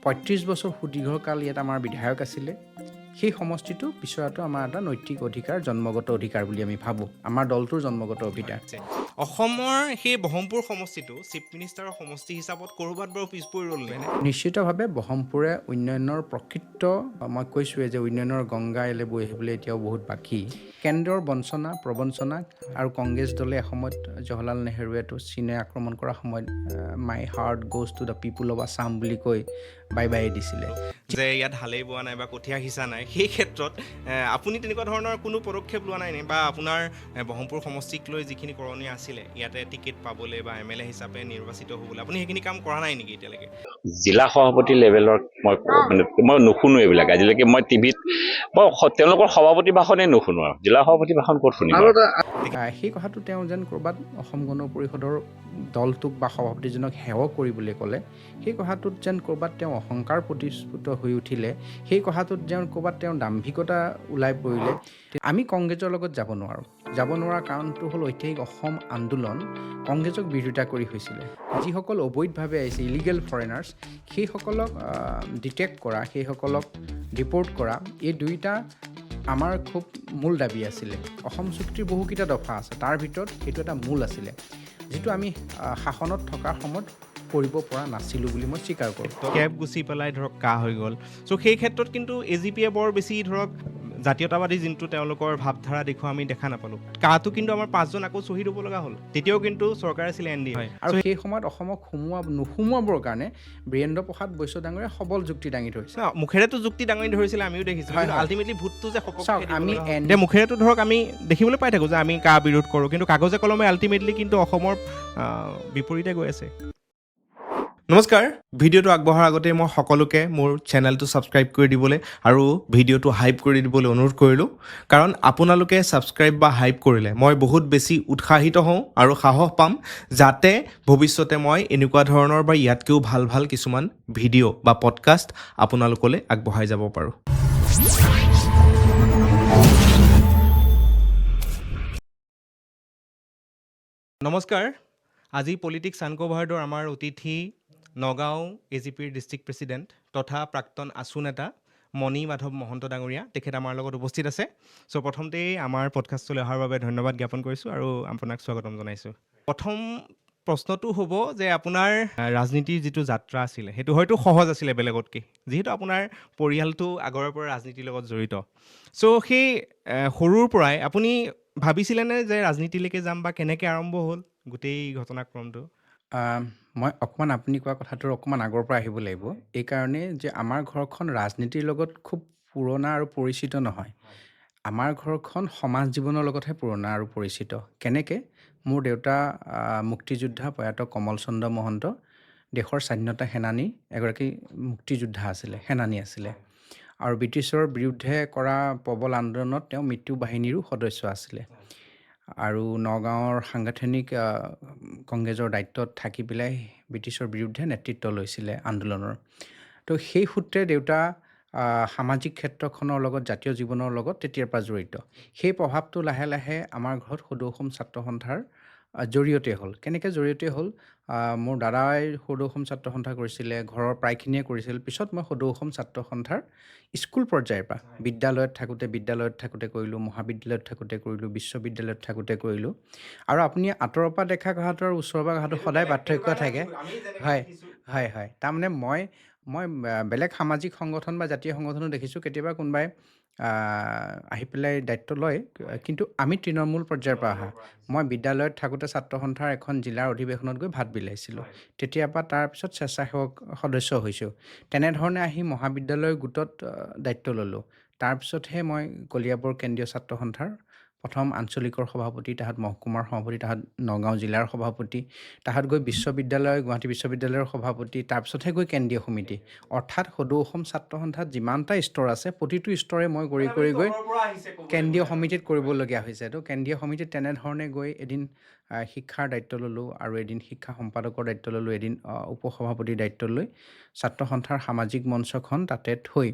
৩৫ বছৰ সুদীৰ্ঘকাল ইয়াত আমাৰ বিধায়ক আছিলে। সেই সমষ্টিটো বিচৰাটো আমাৰ এটা নৈতিক অধিকাৰ, জন্মগত অধিকাৰ বুলি আমি ভাবোঁ। আমাৰ দলটোৰ জন্মগত অধিকাৰ। অসমৰ সেই ব্ৰহ্মপুৰ সমষ্টিটো চিফ মিনিষ্টাৰৰ সমষ্টি হিচাপত ক'ৰবাত বাৰু পিছ পৰি ৰ'ল নে? নিশ্চিতভাৱে ব্ৰহ্মপুৰে উন্নয়নৰ প্ৰকৃত, মই কৈছোঁৱে যে উন্নয়নৰ গংগা এলে বৈ আহিবলৈ এতিয়াও বহুত বাকী। কেন্দ্ৰৰ বঞ্চনা, প্ৰবঞ্চনা আৰু কংগ্ৰেছ দলে এসময়ত জৱাহৰলাল নেহৰুৱেতো চীনে আক্ৰমণ কৰাৰ সময়ত my heart goes to the people of Assam বুলি কৈ বাই দিছিলে। যে ইয়াত হালেই বোৱা নাই বা কঠীয়া সিঁচা নাই, সেই ক্ষেত্ৰত আপুনি তেনেকুৱা ধৰণৰ কোনো পদক্ষেপ লোৱা নাই নে? বা আপোনাৰ ব্ৰহ্মপুৰ সমষ্টিক লৈ যিখিনি কৰণীয় আছিলে ইয়াতে টিকেট পাবলৈ বা MLA হিচাপে নিৰ্বাচিত হ'বলৈ, আপুনি সেইখিনি কাম কৰা নাই নেকি এতিয়ালৈকে? জিলা সভাপতি লেভেলৰ মই নুশুনো এইবিলাক আজিলৈকে। মই টিভিত তেওঁলোকৰ সভাপতি ভাষণে নুশুনো আৰু জিলা সভাপতি ভাষণ ক'ত শুনিম? সেই কথাটো তেওঁ যেন ক'ৰবাত অসম গণ পৰিষদৰ দলটোক বা সভাপতিজনক সেৱা কৰিবলৈ ক'লে, সেই কথাটোত যেন ক'ৰবাত তেওঁ অহংকাৰ প্ৰতিস্ফুট হৈ উঠিলে, সেই কথাটোত যেন ক'ৰবাত তেওঁৰ দাম্ভিকতা ওলাই পৰিলে। আমি কংগ্ৰেছৰ লগত যাব নোৱাৰা কাৰণটো হ'ল ঐতিহাসিক অসম আন্দোলন কংগ্ৰেছক বিৰোধিতা কৰি হৈছিলে। যিসকল অবৈধভাৱে আহিছে, ইলিগেল ফৰেনাৰ্ছ, সেইসকলক ডিটেক্ট কৰা, সেইসকলক ডিপৰ্ট কৰা, এই দুইটা আমাৰ খুব মূল দাবী আছিলে। অসম চুক্তিৰ বহুকেইটা দফা আছে, তাৰ ভিতৰত সেইটো এটা মূল আছিলে, যিটো আমি শাসনত থকাৰ সময়ত কৰিব পৰা নাছিলোঁ বুলি মই স্বীকাৰ কৰোঁ। কেব গুচি পেলাই ধৰক কা হৈ গ'ল। চ' সেই ক্ষেত্ৰত কিন্তু AGPয়ে বৰ বেছি ধৰক জাতীয়তাবাদী যোনটো তেওঁলোকৰ ভাৱধাৰা দেখুওৱা আমি দেখা নাপালোঁ। কাটো কিন্তু আমাৰ 5জন আকৌ শ্বহীদ হ'ব লগা হ'ল। তেতিয়াও কিন্তু চৰকাৰ আছিলে NDA। আৰু সেই সময়ত অসমক নোসোমোৱাবৰ কাৰণে বীৰেন্দ্ৰ প্ৰসাদ বৈশ্য ডাঙৰীয়াই সবল যুক্তি দাঙি ধৰিছে। মুখেৰেতো যুক্তি দাঙি ধৰিছিলে, আমিও দেখিছোঁ। আল্টিমেটলি ভোটটো যে আমি এতিয়া মুখেৰেতো ধৰক আমি দেখিবলৈ পাই থাকোঁ যে আমি কা বিৰোধ কৰোঁ, কিন্তু কাগজে কলমে আল্টিমেটলি কিন্তু অসমৰ বিপৰীতে গৈ আছে। নমস্কাৰ, ভিডিঅ'টো আগবঢ়াৰ আগতে মই সকলোকে মোৰ চেনেলটো ছাবস্ক্ৰাইব কৰি দিবলৈ আৰু ভিডিঅ'টো হাইপ কৰি দিবলৈ অনুৰোধ কৰিলোঁ। কাৰণ আপোনালোকে ছাবস্ক্ৰাইব বা হাইপ কৰিলে মই বহুত বেছি উৎসাহিত হওঁ আৰু সাহস পাম, যাতে ভৱিষ্যতে মই এনেকুৱা ধৰণৰ বা ইয়াতকৈও ভাল কিছুমান ভিডিঅ' বা পডকাষ্ট আপোনালোকলৈ আগবঢ়াই যাব পাৰোঁ। নমস্কাৰ, আজি পলিটিক্স আনকভাৰ্ডৰ আমাৰ অতিথি নগাঁও AGPৰ ডিষ্ট্ৰিক্ট প্ৰেছিডেণ্ট তথা প্ৰাক্তন আছু নেতা মণি মাধৱ মহন্ত ডাঙৰীয়া, তেখেত আমাৰ লগত উপস্থিত আছে। চ' প্ৰথমতেই আমাৰ পডকাষ্টলৈ অহাৰ বাবে ধন্যবাদ জ্ঞাপন কৰিছোঁ আৰু আপোনাক স্বাগতম জনাইছোঁ। প্ৰথম প্ৰশ্নটো হ'ব যে আপোনাৰ ৰাজনীতিৰ যিটো যাত্ৰা আছিলে সেইটো হয়তো সহজ আছিলে বেলেগতকৈ, যিহেতু আপোনাৰ পৰিয়ালটো আগৰে পৰা ৰাজনীতিৰ লগত জড়িত। চ' সেই সৰুৰ পৰাই আপুনি ভাবিছিলেনে যে ৰাজনীতিলৈকে যাম, বা কেনেকৈ আৰম্ভ হ'ল গোটেই ঘটনাক্ৰমটো? মই অকণমান আপুনি কোৱা কথাটোৰ অকণমান আগৰ পৰা আহিব লাগিব, এইকাৰণে যে আমাৰ ঘৰখন ৰাজনীতিৰ লগত খুব পুৰণা আৰু পৰিচিত নহয়। আমাৰ ঘৰখন সমাজ জীৱনৰ লগতহে পুৰণা আৰু পৰিচিত। কেনেকৈ? মোৰ দেউতা মুক্তিযোদ্ধা প্ৰয়াত কমল চন্দ্ৰ মহন্ত, দেশৰ স্বাধীনতা সেনানী, এগৰাকী মুক্তিযোদ্ধা আছিলে, সেনানী আছিলে, আৰু ব্ৰিটিছৰ বিৰুদ্ধে কৰা প্ৰবল আন্দোলনত তেওঁ মৃত্যু বাহিনীৰো সদস্য আছিলে, আৰু নগাঁৱৰ সাংগঠনিক কংগ্ৰেছৰ দায়িত্বত থাকি পেলাই ব্ৰিটিছৰ বিৰুদ্ধে নেতৃত্ব লৈছিলে আন্দোলনৰ। তো সেই সূত্ৰে দেউতা সামাজিক ক্ষেত্ৰখনৰ লগত, জাতীয় জীৱনৰ লগত তেতিয়াৰ পৰা জড়িত। সেই প্ৰভাৱটো লাহে লাহে আমাৰ ঘৰত সদৌ অসম ছাত্ৰ সন্থাৰ জৰিয়তে হ'ল। কেনেকৈ জৰিয়তে হ'ল? মোৰ দাদাই সদৌ অসম ছাত্ৰ সন্থা কৰিছিলে, ঘৰৰ প্ৰায়খিনিয়ে কৰিছিল। পিছত মই সদৌ অসম ছাত্ৰ সন্থাৰ স্কুল পৰ্যায়ৰ পৰা বিদ্যালয়ত থাকোঁতে কৰিলোঁ, মহাবিদ্যালয়ত থাকোঁতে কৰিলোঁ, বিশ্ববিদ্যালয়ত থাকোঁতে কৰিলোঁ। আৰু আপুনি আঁতৰৰ পৰা দেখা কথাটো আৰু ওচৰৰ পৰা কথাটো সদায় পাৰ্থক্য থাকে। হয়। তাৰমানে মই বেলেগ সামাজিক সংগঠন বা জাতীয় সংগঠনো দেখিছোঁ, কেতিয়াবা কোনোবাই আহি পেলাই দায়িত্ব লয়, কিন্তু আমি তৃণমূল পৰ্যায়ৰ পৰা অহা। মই বিদ্যালয়ত থাকোঁতে ছাত্ৰ সন্থাৰ এখন জিলাৰ অধিৱেশনত গৈ ভাত বিলাইছিলোঁ। তেতিয়াৰ পৰা তাৰপিছত স্বেচ্ছাসেৱক সদস্য হৈছোঁ। তেনেধৰণে আহি মহাবিদ্যালয়ৰ গোটত দায়িত্ব ল'লোঁ। তাৰপিছতহে মই কলিয়াবৰ কেন্দ্ৰীয় ছাত্ৰ সন্থাৰ প্ৰথম আঞ্চলিকৰ সভাপতি, তাহাত মহকুমাৰ সভাপতি, তাহাত নগাঁও জিলাৰ সভাপতি, তাহাত গৈ গুৱাহাটী বিশ্ববিদ্যালয়ৰ সভাপতি, তাৰপিছতহে গৈ কেন্দ্ৰীয় সমিতি। অৰ্থাৎ সদৌ অসম ছাত্ৰ সন্থাত যিমানটা স্তৰ আছে, প্ৰতিটো স্তৰে মই কৰি গৈ কেন্দ্ৰীয় সমিতিত কৰিবলগীয়া হৈছে। তো কেন্দ্ৰীয় সমিতিত তেনেধৰণে গৈ এদিন শিক্ষাৰ দায়িত্ব ল'লোঁ, আৰু এদিন শিক্ষা সম্পাদকৰ দায়িত্ব ল'লোঁ, এদিন উপসভাপতিৰ দায়িত্ব লৈ ছাত্ৰ সন্থাৰ সামাজিক মঞ্চখন তাতে থৈ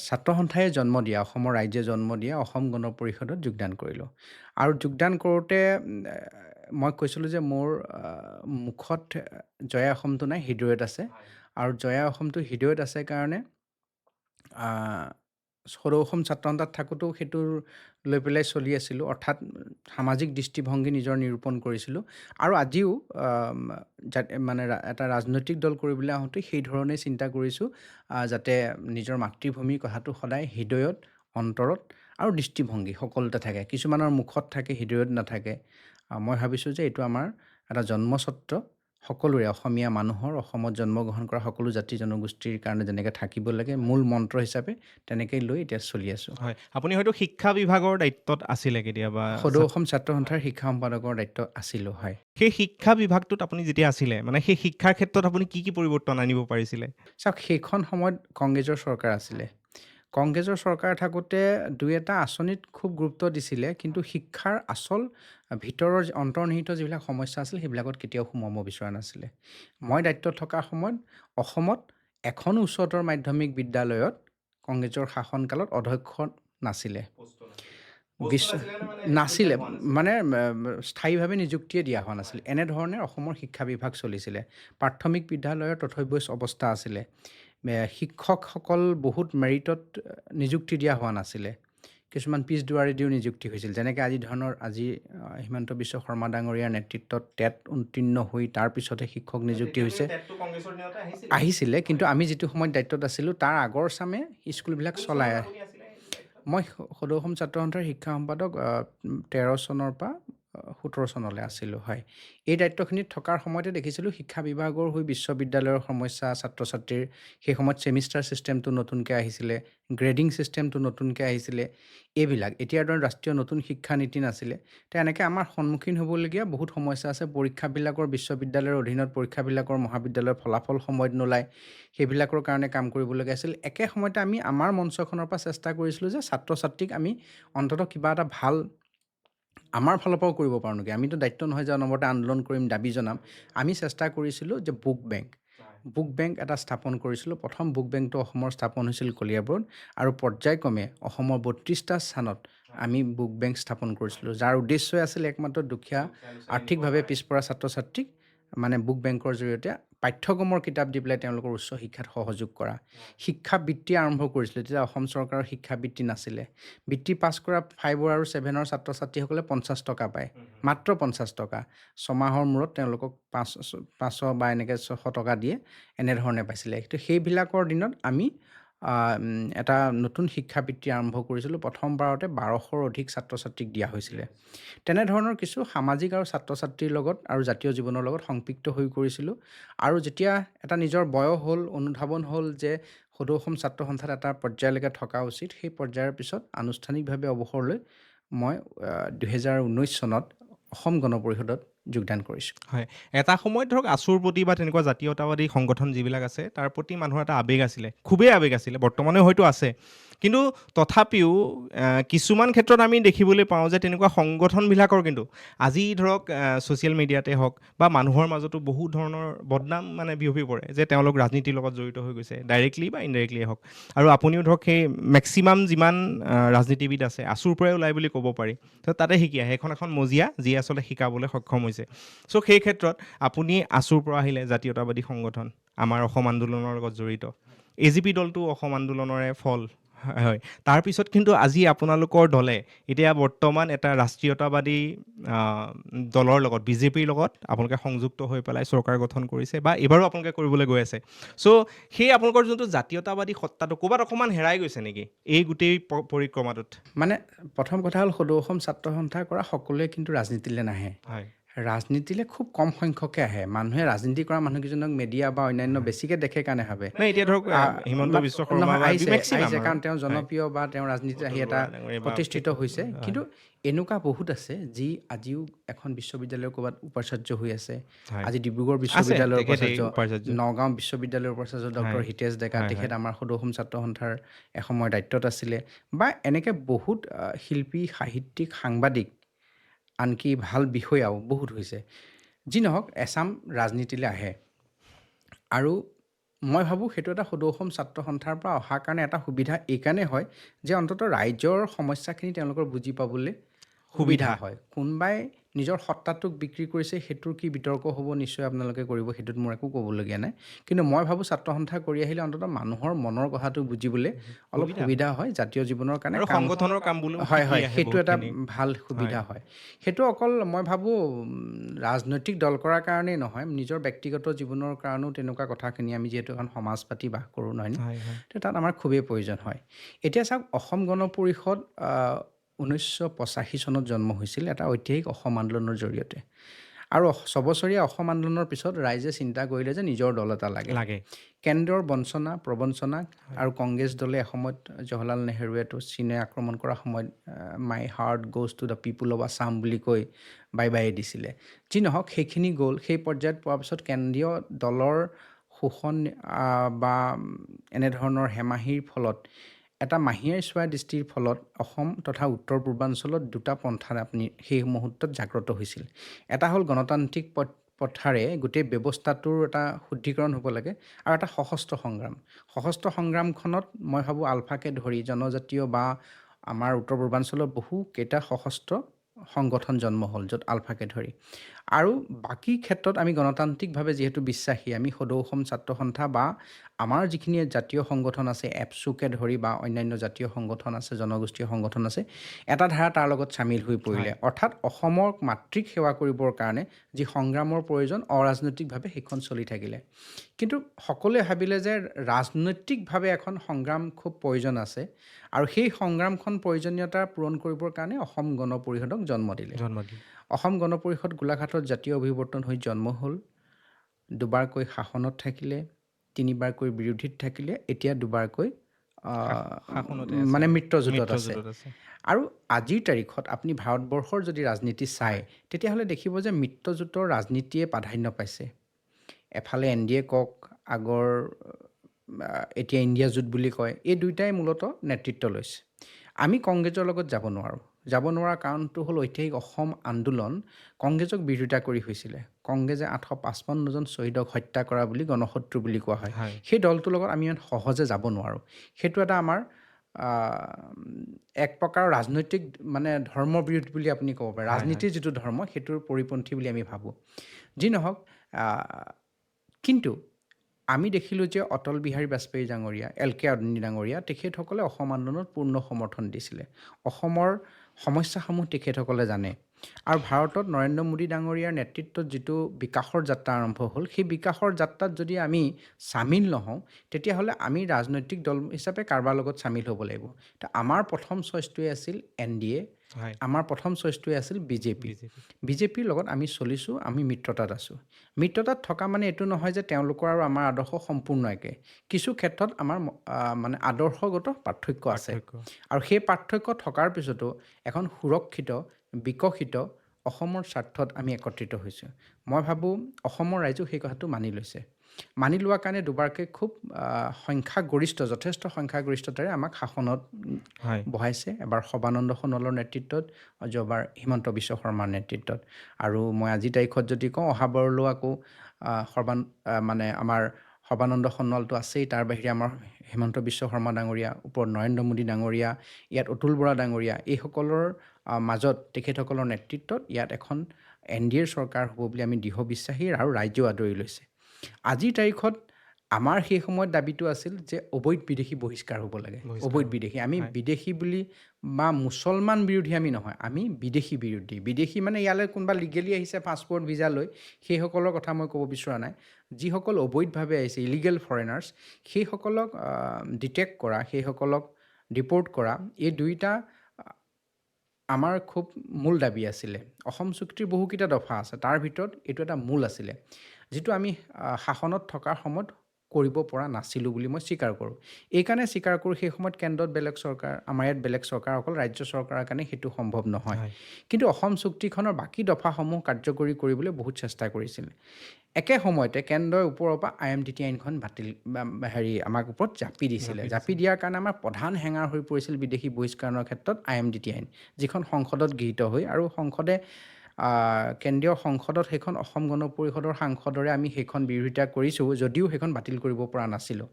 ছাত্ৰ সন্থাই জন্ম দিয়া, অসমৰ ৰাইজে জন্ম দিয়া অসম গণ পৰিষদত যোগদান কৰিলোঁ। আৰু যোগদান কৰোঁতে মই কৈছিলোঁ যে মোৰ মুখত জয় অসমটো নাই, হৃদয়ত আছে। আৰু জয়া অসমটো হৃদয়ত আছে কাৰণে সদৌ অসম ছাত্ৰ সন্থাত থাকোঁতেও সেইটো লৈ পেলাই চলি আছিলোঁ, অৰ্থাৎ সামাজিক দৃষ্টিভংগী নিজৰ নিৰূপণ কৰিছিলোঁ। আৰু আজিও মানে এটা ৰাজনৈতিক দল কৰিবলৈ আহোঁতে সেই ধৰণে চিন্তা কৰিছোঁ, যাতে নিজৰ মাতৃভূমিৰ কথাটো সদায় হৃদয়ত, অন্তৰত আৰু দৃষ্টিভংগী সকলোতে থাকে। কিছুমানৰ মুখত থাকে, হৃদয়ত নাথাকে। মই ভাবিছোঁ যে এইটো আমাৰ এটা জন্মস্বত্ব, সকলোৰে অসমীয়া মানুহৰ, অসমত জন্মগ্ৰহণ কৰা সকলো জাতি জনগোষ্ঠীৰ কাৰণে যেনেকৈ থাকিব লাগে মূল মন্ত্ৰ হিচাপে, তেনেকৈ লৈ এতিয়া চলি আছোঁ। হয়, আপুনি হয়তো শিক্ষা বিভাগৰ দায়িত্বত আছিলে কেতিয়াবা। সদৌ অসম ছাত্ৰ সন্থাৰ শিক্ষা সম্পাদকৰ দায়িত্ব আছিলোঁ, হয়। সেই শিক্ষা বিভাগটোত আপুনি যেতিয়া আছিলে, মানে সেই শিক্ষাৰ ক্ষেত্ৰত আপুনি কি পৰিৱৰ্তন আনিব পাৰিছিলে? চাওক, সেইখন সময়ত কংগ্ৰেছৰ চৰকাৰ আছিলে। কংগ্ৰেছৰ চৰকাৰ থাকোঁতে দুই এটা আঁচনিত খুব গুৰুত্ব দিছিলে, কিন্তু শিক্ষাৰ আচল ভিতৰৰ অন্তৰ্নিহিত যিবিলাক সমস্যা আছিল সেইবিলাকত কেতিয়াও সোমাব বিচৰা নাছিলে। মই দায়িত্বত থকা সময়ত অসমত এখনো উচ্চতৰ মাধ্যমিক বিদ্যালয়ত কংগ্ৰেছৰ শাসনকালত অধ্যক্ষ নাছিলে। নাছিলে, মানে স্থায়ীভাৱে নিযুক্তিয়ে দিয়া হোৱা নাছিল। এনেধৰণে অসমৰ শিক্ষা বিভাগ চলিছিলে। প্ৰাথমিক বিদ্যালয়ৰ তথৈবচ অৱস্থা আছিলে। শিক্ষকসকল বহুত মেৰিটত নিযুক্তি দিয়া হোৱা নাছিলে। কিছুমান পিছ দুৱাৰেদিও নিযুক্তি হৈছিল, যেনেকৈ আজি হিমন্ত বিশ্ব শৰ্মা ডাঙৰীয়াৰ নেতৃত্বত টেট উত্তীৰ্ণ হৈ তাৰ পিছতহে শিক্ষক নিযুক্তি হৈছে। আহিছিলে, কিন্তু আমি যিটো সময়ত দায়িত্বত আছিলোঁ তাৰ আগৰ চামে স্কুলবিলাক চলাই। মই সদৌ অসম ছাত্ৰ সন্থাৰ শিক্ষা সম্পাদক 13 চনৰ পৰা 17 চনলৈ আছিলোঁ, হয়। এই দায়িত্বখিনিত থকাৰ সময়তে দেখিছিলোঁ শিক্ষা বিভাগৰ হৈ বিশ্ববিদ্যালয়ৰ সমস্যা, ছাত্ৰ ছাত্ৰীৰ সেই সময়ত ছেমিষ্টাৰ ছিষ্টেমটো নতুনকৈ আহিছিলে, গ্ৰেডিং ছিষ্টেমটো নতুনকৈ আহিছিলে। এইবিলাক এতিয়াৰ দৰে ৰাষ্ট্ৰীয় নতুন শিক্ষা নীতি নাছিলে। তো এনেকৈ আমাৰ সন্মুখীন হ'বলগীয়া বহুত সমস্যা আছে। পৰীক্ষাবিলাকৰ বিশ্ববিদ্যালয়ৰ অধীনত পৰীক্ষাবিলাকৰ মহাবিদ্যালয়ৰ ফলাফল সময়ত নোলায়, সেইবিলাকৰ কাৰণে কাম কৰিবলগীয়া আছিল। একে সময়তে আমি আমাৰ মঞ্চখনৰ পৰা চেষ্টা কৰিছিলোঁ যে ছাত্ৰ ছাত্ৰীক আমি অন্ততঃ কিবা এটা ভাল আমাৰ ফালৰ পৰাও কৰিব পাৰোঁ নেকি। আমিতো দায়িত্ব নহয় যে অনবৰতে আন্দোলন কৰিম, দাবী জনাম। আমি চেষ্টা কৰিছিলোঁ যে বুক বেংক এটা স্থাপন কৰিছিলোঁ। প্ৰথম বুক বেংকটো অসমৰ স্থাপন হৈছিল কলিয়াবৰত, আৰু পৰ্যায়ক্ৰমে অসমৰ 32টা স্থানত আমি বুক বেংক স্থাপন কৰিছিলোঁ, যাৰ উদ্দেশ্যই আছিল একমাত্ৰ দুখীয়া, আৰ্থিকভাৱে পিছপৰা ছাত্ৰ ছাত্ৰীক মানে বুক বেংকৰ জৰিয়তে পাঠ্যক্ৰমৰ কিতাপ দি পেলাই তেওঁলোকৰ উচ্চ শিক্ষাত সহযোগ কৰা। শিক্ষাবৃত্তি আৰম্ভ কৰিছিলোঁ। তেতিয়া অসম চৰকাৰৰ শিক্ষাবৃত্তি নাছিলে। বৃত্তি পাছ কৰা 5 আৰু 7ৰ ছাত্ৰ ছাত্ৰীসকলে 50 টকা পায়, মাত্ৰ 50 টকা। ছমাহৰ মূৰত তেওঁলোকক 500 বা এনেকৈ 600 টকা দিয়ে, এনেধৰণে পাইছিলে। তো সেইবিলাকৰ দিনত আমি এটা নতুন শিক্ষাবৃত্তি আৰম্ভ কৰিছিলোঁ। প্ৰথমবাৰতে 1200ৰ অধিক ছাত্ৰ ছাত্ৰীক দিয়া হৈছিলে। তেনেধৰণৰ কিছু সামাজিক আৰু ছাত্ৰ ছাত্ৰীৰ লগত আৰু জাতীয় জীৱনৰ লগত সংপৃক্ত হৈ কৰিছিলোঁ। আৰু যেতিয়া এটা নিজৰ বয়স হ'ল, অনুধাৱন হ'ল যে সদৌ অসম ছাত্ৰ সন্থাত এটা পৰ্যায়লৈকে থকা উচিত, সেই পৰ্যায়ৰ পিছত আনুষ্ঠানিকভাৱে অৱসৰ লৈ মই 2019 চনত অসম গণ পৰিষদত যোগদান কৰিছোঁ। হয়, এটা সময়ত ধৰক আছুৰ প্ৰতি বা তেনেকুৱা জাতীয়তাবাদী সংগঠন যিবিলাক আছে তাৰ প্ৰতি মানুহৰ এটা আৱেগ আছিলে, খুবেই আৱেগ আছিলে, বৰ্তমানেও হয়তো আছে। কিন্তু তথাপিও কিছুমান ক্ষেত্ৰত আমি দেখিবলৈ পাওঁ যে তেনেকুৱা সংগঠনবিলাকৰ কিন্তু আজি ধৰক ছ'চিয়েল মিডিয়াতে হওক বা মানুহৰ মাজতো বহু ধৰণৰ বদনাম মানে বিয়পি পৰে যে তেওঁলোক ৰাজনীতিৰ লগত জড়িত হৈ গৈছে, ডাইৰেক্টলি বা ইনডাইৰেক্টলিয়ে হওক। আৰু আপুনিও ধৰক সেই মেক্সিমাম যিমান ৰাজনীতিবিদ আছে আছুৰ পৰাই ওলাই বুলি ক'ব পাৰি। তো তাতে শিকি আহে, এখন মজিয়া যিয়ে আচলতে শিকাবলৈ সক্ষম হৈছে। চ' সেই ক্ষেত্ৰত আপুনি আছুৰ পৰা আহিলে, জাতীয়তাবাদী সংগঠন, আমাৰ অসম আন্দোলনৰ লগত জড়িত। AGP দলটো অসম আন্দোলনৰে ফল, হয়। তাৰপিছত কিন্তু আজি আপোনালোকৰ দলে এতিয়া বৰ্তমান এটা ৰাষ্ট্ৰীয়তাবাদী দলৰ লগত, BJPৰ লগত আপোনালোকে সংযুক্ত হৈ পেলাই চৰকাৰ গঠন কৰিছে, বা এইবাৰো আপোনালোকে কৰিবলৈ গৈ আছে। চ' সেই আপোনালোকৰ যোনটো জাতীয়তাবাদী সত্তাটো ক'ৰবাত অকণমান হেৰাই গৈছে নেকি এই গোটেই পৰিক্ৰমাটোত? মানে প্ৰথম কথা হ'ল, সদৌ অসম ছাত্ৰ সন্থা কৰা সকলোৱে কিন্তু ৰাজনীতিলৈ নাহে। হয়, ৰাজনীতিলৈ খুব কম সংখ্যকে আহে। মানুহে ৰাজনীতি কৰা মানুহকেইজনক মিডিয়া বা অন্যান্য বেছিকৈ দেখে কাৰণে ভাবে নাই এতিয়া ধৰক হিমন্ত বিশ্ব শৰ্মা নহয়, বা আহিছে মেক্সিমাম কাৰণ তেওঁ জনপ্ৰিয় বা তেওঁ ৰাজনীতিত আহি এটা প্ৰতিষ্ঠিত হৈছে। কিন্তু এনেকুৱা বহুত আছে যি আজিও এখন বিশ্ববিদ্যালয়ৰ ক'ৰবাত উপাচাৰ্য হৈ আছে। আজি ডিব্ৰুগড় বিশ্ববিদ্যালয়ৰ উপাচাৰ্য, নগাঁও বিশ্ববিদ্যালয়ৰ উপাচাৰ্য ডক্টৰ হিতেশ ডেকা, তেখেত আমাৰ সদৌ অসম ছাত্ৰ সন্থাৰ এসময়ৰ দায়িত্বত আছিলে। বা এনেকৈ বহুত শিল্পী, সাহিত্যিক, সাংবাদিক, আনকি ভাল বিষয়াও বহুত হৈছে। যি নহওক, এচাম ৰাজনীতিলৈ আহে। আৰু মই ভাবোঁ সেইটো এটা সদৌ অসম ছাত্ৰ সন্থাৰ পৰা অহাৰ কাৰণে এটা সুবিধা এইকাৰণে হয় যে অন্ততঃ ৰাইজৰ সমস্যাখিনি তেওঁলোকৰ বুজি পাবলৈ সুবিধা হয়। কোনোবাই নিজৰ সত্তাটোক বিক্ৰী কৰিছে, সেইটোৰ কি বিতৰ্ক হ'ব নিশ্চয় আপোনালোকে কৰিব, সেইটোত মোৰ একো ক'বলগীয়া নাই। কিন্তু মই ভাবোঁ ছাত্ৰ সন্থা কৰি আহিলে অন্ততঃ মানুহৰ মনৰ কথাটো বুজিবলৈ অলপ সুবিধা হয়, জাতীয় জীৱনৰ কাৰণে আৰু কাম সংগঠনৰ কাম বোলো হয় শিকি আহে সেইটো এটা বহুতখিনি। ভাল সুবিধা হয়। সেইটো অকল মই ভাবোঁ ৰাজনৈতিক দল কৰাৰ কাৰণেই নহয়, নিজৰ ব্যক্তিগত জীৱনৰ কাৰণেও তেনেকুৱা কথাখিনি আমি যিহেতু এখন সমাজ পাতি বাস কৰোঁ নহয়, তো তাত আমাৰ খুবেই প্ৰয়োজন হয়। এতিয়া চাওক, অসম গণ পৰিষদ 1985 চনত জন্ম হৈছিল এটা ঐতিহাসিক অসম আন্দোলনৰ জৰিয়তে। আৰু ছবছৰীয়া অসম আন্দোলনৰ পিছত ৰাইজে চিন্তা কৰিলে যে নিজৰ দল এটা লাগে। কেন্দ্ৰৰ বঞ্চনা প্ৰবঞ্চনা আৰু কংগ্ৰেছ দলে এসময়ত জৱাহৰলাল নেহৰুৱেতো চীনে আক্ৰমণ কৰাৰ সময়ত my heart goes to the people of Assam বুলি কৈ বাই দিছিলে। যি নহওক, সেইখিনি গ'ল। সেই পৰ্যায়ত পোৱাৰ পিছত কেন্দ্ৰীয় দলৰ শোষণ বা এনেধৰণৰ হেমাহিৰ ফলত, এটা মাহীয়ে চোৱা দৃষ্টিৰ ফলত অসম তথা উত্তৰ পূৰ্বাঞ্চলত দুটা পন্থা আপুনি সেই মুহূৰ্তত জাগ্ৰত হৈছিল। এটা হ'ল গণতান্ত্ৰিক পথাৰে গোটেই ব্যৱস্থাটোৰ এটা শুদ্ধিকৰণ হ'ব লাগে, আৰু এটা সশস্ত্ৰ সংগ্ৰাম। সশস্ত্ৰ সংগ্ৰামখনত মই ভাবোঁ আলফাকে ধৰি জনজাতীয় বা আমাৰ উত্তৰ পূৰ্বাঞ্চলৰ বহুকেইটা সশস্ত্ৰ সংগঠন জন্ম হ'ল, য'ত আলফাকে ধৰি। আৰু বাকী ক্ষেত্ৰত আমি গণতান্ত্ৰিকভাৱে যিহেতু বিশ্বাসী, আমি সদৌ অসম ছাত্ৰ সন্থা বা আমাৰ যিখিনি জাতীয় সংগঠন আছে, এপছুকে ধৰি বা অন্যান্য জাতীয় সংগঠন আছে, জনগোষ্ঠীয় সংগঠন আছে, এটা ধাৰা তাৰ লগত চামিল হৈ পৰিলে। অৰ্থাৎ অসমৰ মাতৃক সেৱা কৰিবৰ কাৰণে যি সংগ্ৰামৰ প্ৰয়োজন, অৰাজনৈতিকভাৱে সেইখন চলি থাকিলে। কিন্তু সকলোৱে ভাবিলে যে ৰাজনৈতিকভাৱে এখন সংগ্ৰাম খুব প্ৰয়োজন আছে, আৰু সেই সংগ্ৰামখন প্ৰয়োজনীয়তা পূৰণ কৰিবৰ কাৰণে অসম গণ পৰিষদক জন্ম দিলে। অসম গণ পৰিষদ গোলাঘাটত জাতীয় অভিৱৰ্তন হৈ জন্ম হ'ল। দুবাৰকৈ শাসনত থাকিলে, তিনিবাৰকৈ বিৰোধীত থাকিলে, এতিয়া দুবাৰকৈ মানে মিত্ৰজোঁটত আছে। আৰু আজিৰ তাৰিখত আপুনি ভাৰতবৰ্ষৰ যদি ৰাজনীতি চায়, তেতিয়াহ'লে দেখিব যে মিত্ৰজোঁটৰ ৰাজনীতিয়ে প্ৰাধান্য পাইছে। এফালে NDA কওক, আগৰ এতিয়া ইণ্ডিয়া জোঁট বুলি কয়, এই দুয়োটাই মূলতঃ নেতৃত্ব লৈছে। আমি কংগ্ৰেছৰ লগত যাব নোৱাৰোঁ। যাব নোৱাৰা কাৰণটো হ'ল ঐতিহাসিক অসম আন্দোলন কংগ্ৰেছক বিৰোধিতা কৰি হৈছিলে। কংগ্ৰেছে 855 জন শ্বহীদক হত্যা কৰা বুলি গণশত্ৰু বুলি কোৱা হয়। সেই দলটোৰ লগত আমি ইমান সহজে যাব নোৱাৰোঁ। সেইটো এটা আমাৰ এক প্ৰকাৰৰ ৰাজনৈতিক মানে ধৰ্মবিৰোধ বুলি আপুনি ক'ব পাৰে। ৰাজনীতিৰ যিটো ধৰ্ম, সেইটোৰ পৰিপন্থী বুলি আমি ভাবোঁ। যি নহওক, কিন্তু আমি দেখিলোঁ যে অটল বিহাৰী বাজপেয়ী ডাঙৰীয়া, LK আদৱানী ডাঙৰীয়া, তেখেতসকলে অসম আন্দোলনত পূৰ্ণ সমৰ্থন দিছিলে। অসমৰ সমস্যাসমূহ তেখেতসকলে জানে। আৰু ভাৰতত নৰেন্দ্ৰ মোদী ডাঙৰীয়াৰ নেতৃত্বত যিটো বিকাশৰ যাত্ৰা আৰম্ভ হ'ল, সেই বিকাশৰ যাত্ৰাত যদি আমি চামিল নহওঁ, তেতিয়াহ'লে আমি ৰাজনৈতিক দল হিচাপে কাৰোবাৰ লগত চামিল হ'ব লাগিব। তো আমাৰ প্ৰথম চইচটোৱে আছিল NDA, আমাৰ প্ৰথম চইচটোৱে আছিল বিজেপিৰ লগত আমি চলিছোঁ, আমি মিত্ৰতাত আছোঁ। মিত্ৰতাত থকা মানে এইটো নহয় যে তেওঁলোকৰ আৰু আমাৰ আদৰ্শ সম্পূৰ্ণ একে। কিছু ক্ষেত্ৰত আমাৰ মানে আদৰ্শগত পাৰ্থক্য আছে, আৰু সেই পাৰ্থক্য থকাৰ পিছতো এখন সুৰক্ষিত বিকশিত অসমৰ স্বাৰ্থত আমি একত্ৰিত হৈছোঁ। মই ভাবোঁ অসমৰ ৰাইজেও সেই কথাটো মানি লৈছে। মানি লোৱাৰ কাৰণে দুবাৰকৈ খুব যথেষ্ট সংখ্যাগৰিষ্ঠতাৰে আমাক শাসনত বহাইছে। এবাৰ সৰ্বানন্দ সোণোৱালৰ নেতৃত্বত, যোৱাবাৰ হিমন্ত বিশ্ব শৰ্মাৰ নেতৃত্বত। আৰু মই আজিৰ তাৰিখত যদি কওঁ, অহাবাৰলৈও আকৌ মানে আমাৰ সৰ্বানন্দ সোণোৱালটো আছেই, তাৰ বাহিৰে আমাৰ হিমন্ত বিশ্ব শৰ্মা ডাঙৰীয়া, ওপৰত নৰেন্দ্ৰ মোদী ডাঙৰীয়া, ইয়াত অতুল বৰা ডাঙৰীয়া, এইসকলৰ মাজত তেখেতসকলৰ নেতৃত্বত ইয়াত এখন NDAৰ চৰকাৰ হ'ব বুলি আমি দৃঢ় বিশ্বাসী, আৰু ৰাইজেও আদৰি লৈছে। আজিৰ তাৰিখত আমাৰ সেই সময়ত দাবীটো আছিল যে অবৈধ বিদেশী বহিষ্কাৰ হ'ব লাগে। অবৈধ বিদেশী, আমি বিদেশী বুলি বা মুছলমান বিৰোধী আমি নহয়, আমি বিদেশী বিৰোধী। বিদেশী মানে ইয়ালৈ কোনোবা লিগেলি আহিছে পাছপৰ্ট ভিজা লৈ, সেইসকলৰ কথা মই ক'ব বিচৰা নাই। যিসকল অবৈধভাৱে আহিছে, ইলিগেল ফৰেনাৰ্ছ, সেইসকলক ডিটেক্ট কৰা, সেইসকলক ডিপ'ৰ্ট কৰা, এই দুইটা আমাৰ খুব মূল দাবী আছিলে। অসম চুক্তিৰ বহুকেইটা দফা আছে, তাৰ ভিতৰত এইটো এটা মূল আছিলে, যিটো আমি শাসনত থকাৰ সময়ত কৰিব পৰা নাছিলোঁ বুলি মই স্বীকাৰ কৰোঁ। এইকাৰণে স্বীকাৰ কৰোঁ, সেই সময়ত কেন্দ্ৰত বেলেগ চৰকাৰ, আমাৰ ইয়াত বেলেগ চৰকাৰ, অকল ৰাজ্য চৰকাৰৰ কাৰণে সেইটো সম্ভৱ নহয়। কিন্তু অসম চুক্তিখনৰ বাকী দফাসমূহ কাৰ্যকৰী কৰিবলৈ বহুত চেষ্টা কৰিছিল। একে সময়তে কেন্দ্ৰই ওপৰৰ পৰা IMDT আইনখন আমাক ওপৰত জাপি দিছিলে। জাপি দিয়াৰ কাৰণে আমাৰ প্ৰধান হেঙাৰ হৈ পৰিছিল বিদেশী বহিষ্কৰণৰ ক্ষেত্ৰত IMDT আইন, যিখন সংসদত গৃহীত হৈ, আৰু কেন্দ্ৰীয় সংসদত সেইখন অসম গণ পৰিষদৰ সাংসদৰে আমি সেইখন বিৰোধিতা কৰিছোঁ, যদিও সেইখন বাতিল কৰিব পৰা নাছিলোঁ।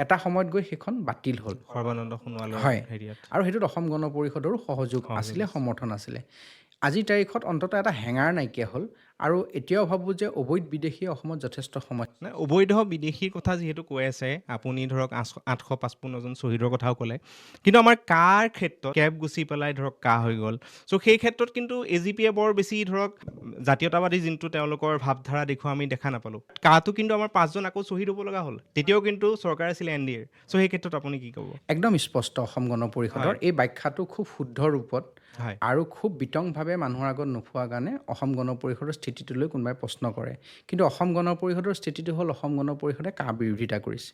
এটা সময়ত গৈ সেইখন বাতিল হ'ল, সৰ্বানন্দ সোণোৱালৰ আৰু সেইটোত অসম গণ পৰিষদৰো সহযোগ আছিলে, সমৰ্থন আছিলে। আজিৰ তাৰিখত অন্ততঃ এটা হেঙাৰ নাইকিয়া হ'ল আৰু এতিয়াও ভাবোঁ যে অবৈধ বিদেশী অসমত যথেষ্ট সমস্যা। নাই, অবৈধ বিদেশীৰ কথা যিহেতু কৈ আছে আপুনি ধৰক 855জন শ্বহীদৰ কথাও ক'লে, কিন্তু আমাৰ কাৰ ক্ষেত্ৰত কেব গুচি পেলাই ধৰক কা হৈ গ'ল। চ' সেই ক্ষেত্ৰত কিন্তু AGPয়ে বৰ বেছি ধৰক জাতীয়তাবাদী যোনটো তেওঁলোকৰ ভাৱধাৰা দেখুওৱা আমি দেখা নাপালোঁ। কাটো কিন্তু আমাৰ 5জন আকৌ শ্বহীদ হ'ব লগা হ'ল, তেতিয়াও কিন্তু চৰকাৰ আছিলে NDAৰ। চ' সেই ক্ষেত্ৰত আপুনি কি ক'ব? একদম স্পষ্ট অসম গণ পৰিষদৰ হয়। এই ব্যাখ্যাটো খুব শুদ্ধ ৰূপত হয় আৰু খুব বিতংভাৱে মানুহৰ আগত নোপোৱা কাৰণে অসম গণ পৰিষদৰ স্থিতিটোলৈ কোনোবাই প্ৰশ্ন কৰে। কিন্তু অসম গণ পৰিষদৰ স্থিতিটো হ'ল অসম গণ পৰিষদে কা বিৰোধিতা কৰিছে,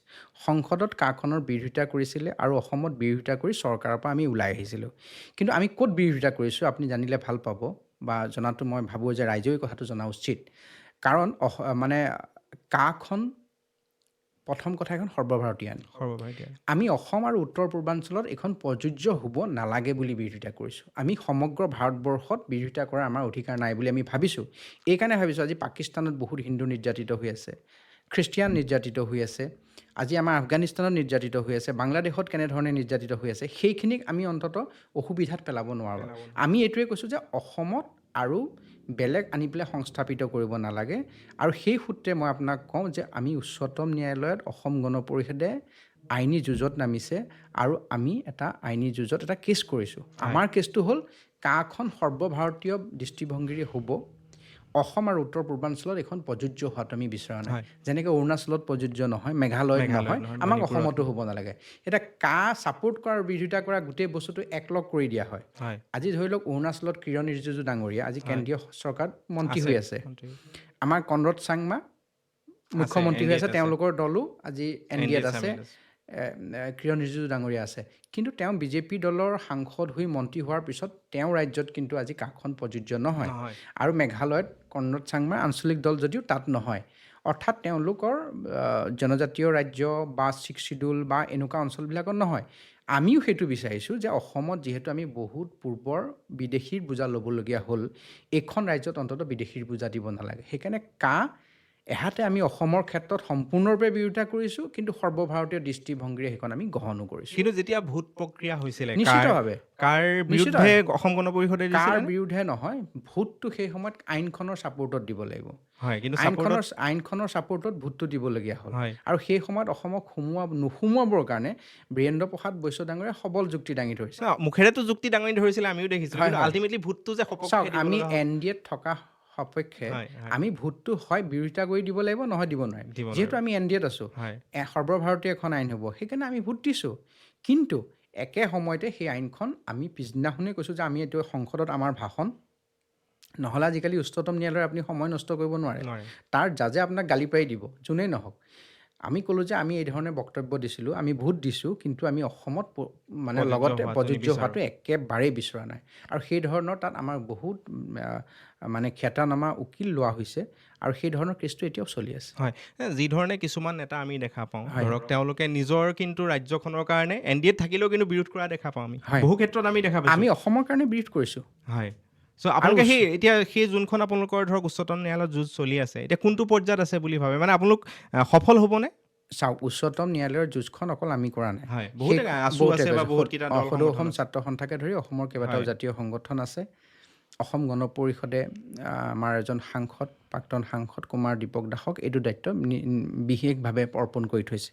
সংসদত কাখনৰ বিৰোধিতা কৰিছিলে আৰু অসমত বিৰোধিতা কৰি চৰকাৰৰ পৰা আমি ওলাই আহিছিলোঁ। কিন্তু আমি ক'ত বিৰোধিতা কৰিছোঁ আপুনি জানিলে ভাল পাব, বা জনাটো মই ভাবোঁ যে ৰাইজেও এই কথাটো জনা উচিত। কাৰণ মানে কাখন প্ৰথম কথা এখন সৰ্বভাৰতীয় আইন। সৰ্বভাৰতীয়। আমি অসম আৰু উত্তৰ পূৰ্বাঞ্চলত এখন প্ৰযোজ্য হ'ব নালাগে বুলি বিৰোধিতা কৰিছোঁ। আমি সমগ্ৰ ভাৰতবৰ্ষত বিৰোধিতা কৰাৰ আমাৰ অধিকাৰ নাই বুলি আমি ভাবিছোঁ। এইকাৰণে ভাবিছোঁ আজি পাকিস্তানত বহুত হিন্দু নিৰ্যাতিত হৈ আছে, খ্ৰীষ্টিয়ান নিৰ্যাতিত হৈ আছে, আজি আমাৰ আফগানিস্তানত নিৰ্যাতিত হৈ আছে, বাংলাদেশত কেনেধৰণে নিৰ্যাতিত হৈ আছে, সেইখিনিক আমি অন্ততঃ অসুবিধাত পেলাব নোৱাৰোঁ। আমি এইটোৱে কৈছোঁ যে অসমত আৰু বেলেগ আনি পেলাই সংস্থাপিত কৰিব নালাগে। আৰু সেই সূত্ৰে মই আপোনাক কওঁ যে আমি উচ্চতম ন্যায়ালয়ত অসম গণ পৰিষদে আইনী যুঁজত নামিছে আৰু আমি এটা আইনী যুঁজত এটা কেছ কৰিছোঁ। আমাৰ কেছটো হ'ল কাখন সৰ্বভাৰতীয় দৃষ্টিভংগীৰে হ'ব, অসম আৰু উত্তৰ পূৰ্বাঞ্চলত এখন প্ৰযোজ্য হোৱাটো আমি বিচৰা নাই। হয়। যেনেকৈ অৰুণাচলত প্ৰযোজ্য নহয়, মেঘালয়ত নহয়, আমাক মণিপুৰত অসমতো হ'ব নালাগে। এতিয়া ছাপোৰ্ট কৰা আৰু বিৰোধিতা কৰা গোটেই বস্তুটো একলগ কৰি দিয়া হয়। হয় আজি ধৰি লওক অৰুণাচলত কিৰণ ৰিজিজু ডাঙৰীয়া আজি কেন্দ্ৰীয় চৰকাৰত মন্ত্ৰী হৈ আছে। মন্ত্ৰী। আমাৰ কনৰদ চাংমা মুখ্যমন্ত্ৰী হৈ NDA আছে, ত তেওঁলোকৰ দলো আজি NDAত আছে, চামিল আছে। কিৰণ ৰিজিজু ডাঙৰীয়া আছে। কিন্তু তেওঁ BJP দলৰ সাংসদ হৈ মন্ত্ৰী হোৱাৰ পিছত তেওঁ ৰাজ্যত কিন্তু আজি কাখন প্ৰযোজ্য নহয়। আৰু মেঘালয়ত কনৰদ চাংমাৰ আঞ্চলিক দল যদিও তাত নহয়। অৰ্থাৎ তেওঁলোকৰ জনজাতীয় ৰাজ্য বা 6 চিডুল বা এনেকুৱা অঞ্চলবিলাকত নহয়। আমিও সেইটো বিচাৰিছোঁ যে অসমত যিহেতু আমি বহুত পূৰ্বৰ বিদেশীৰ বোজা ল'বলগীয়া হ'ল, এইখন ৰাজ্যত অন্ততঃ বিদেশীৰ বোজা দিব নালাগে। সেইকাৰণে এহাতে আমি অসমৰ ক্ষেত্ৰত সম্পূৰ্ণৰূপে বিৰোধিতা কৰিছোঁ, কিন্তু সৰ্বভাৰতীয় দৃষ্টিভংগীৰে সেইখন আমি গ্ৰহণো কৰিছোঁ। কিন্তু যেতিয়া ভোট প্ৰক্ৰিয়া হৈছিলে নিশ্চিতভাৱে কাৰ বিৰুদ্ধে অসম গণ পৰিষদে কাৰ দিছিলে? বিৰুদ্ধে নহয়, ভোটটো সেই সময়ত আইনখনৰ ছাপোৰ্টত দিব লাগিব। হয়, কিন্তু আইনখনৰ ছাপোৰ্টত ভোটটো দিবলগীয়া হ'ল। হয়। আৰু সেই সময়ত অসমক নোসোমোৱাবৰ কাৰণে বীৰেন্দ্ৰ প্ৰসাদ বৈশ্য ডাঙৰীয়াই সবল যুক্তি দাঙি ধৰিছে। মুখেৰেতো যুক্তি দাঙি ধৰিছিলে, আমিও দেখিছিলোঁ, কিন্তু হয়। আল্টিমেটলি ভোটটো যে চাওক, সপক্ষে দিব আমি লগা হ'ল। NDAত থকা সপক্ষে হয়, হয়। আমি ভোটটো হয় বিৰোধিতা কৰি দিব লাগিব, নহয় দিব নোৱাৰিম। দিব যিহেতু নোৱাৰিম। আমি NDAত আছোঁ, হয়। সৰ্বভাৰতীয় এখন আইন হ'ব, সেইকাৰণে আমি ভোট দিছোঁ। কিন্তু একে সময়তে সেই আইনখন আমি পিছদিনাখনেই কৈছোঁ যে আমি এইটো সংসদত আমাৰ ভাষণ, নহ'লে আজিকালি উচ্চতম ন্যায়ালয়ৰ আপুনি সময় নষ্ট কৰিব নোৱাৰে। তাৰ জাজে আপোনাক গালি পাৰি দিব, যোনেই নহওক। আমি ক'লোঁ যে আমি এই ধৰণে বক্তব্য দিছিলোঁ, আমি ভোট দিছোঁ, কিন্তু আমি অসমত মানে লগতে প্ৰযোজ্য হোৱাটো একেবাৰেই বিচৰা নাই। আৰু সেই ধৰণৰ তাত আমাৰ বহুত মানে খ্যাতনামা উকিল লোৱা হৈছে আৰু সেই ধৰণৰ কেছটো এতিয়াও চলি আছে। হয়, যি ধৰণে কিছুমান নেতা আমি দেখা পাওঁ, হয়। ধৰক তেওঁলোকে নিজৰ কিন্তু ৰাজ্যখনৰ কাৰণে NDAত থাকিলেও কিন্তু বিৰোধ কৰা দেখা পাওঁ আমি। হয়। বহু ক্ষেত্ৰত আমি দেখা পাইছোঁ। আমি অসমৰ কাৰণে বিৰোধ কৰিছোঁ। হয়। চ' আপোনালোকে সেই যোনখন আপোনালোকৰ ধৰক উচ্চতম ন্যায়ালয়ত যুঁজ চলি আছে, এতিয়া কোনটো পৰ্যায়ত আছে বুলি ভাবে? মানে আপোনালোক সফল হ'বনে? চাওক, উচ্চতম ন্যায়ালয়ৰ যুঁজখন অকল আমি কৰা নাই। হয়, বহুতে আছু আছে বা বহুতকেইটা দল সদৌ সংগঠন অসম আছে। ছাত্ৰ সন্থাকে ধৰি অসমৰ কেইবাটাও হয়। জাতীয় সংগঠন আছে। অসম গণ পৰিষদে আমাৰ এজন সাংসদ, প্ৰাক্তন সাংসদ কুমাৰ দীপক দাসক এইটো দায়িত্ব বিশেষভাৱে অৰ্পণ কৰি থৈছে।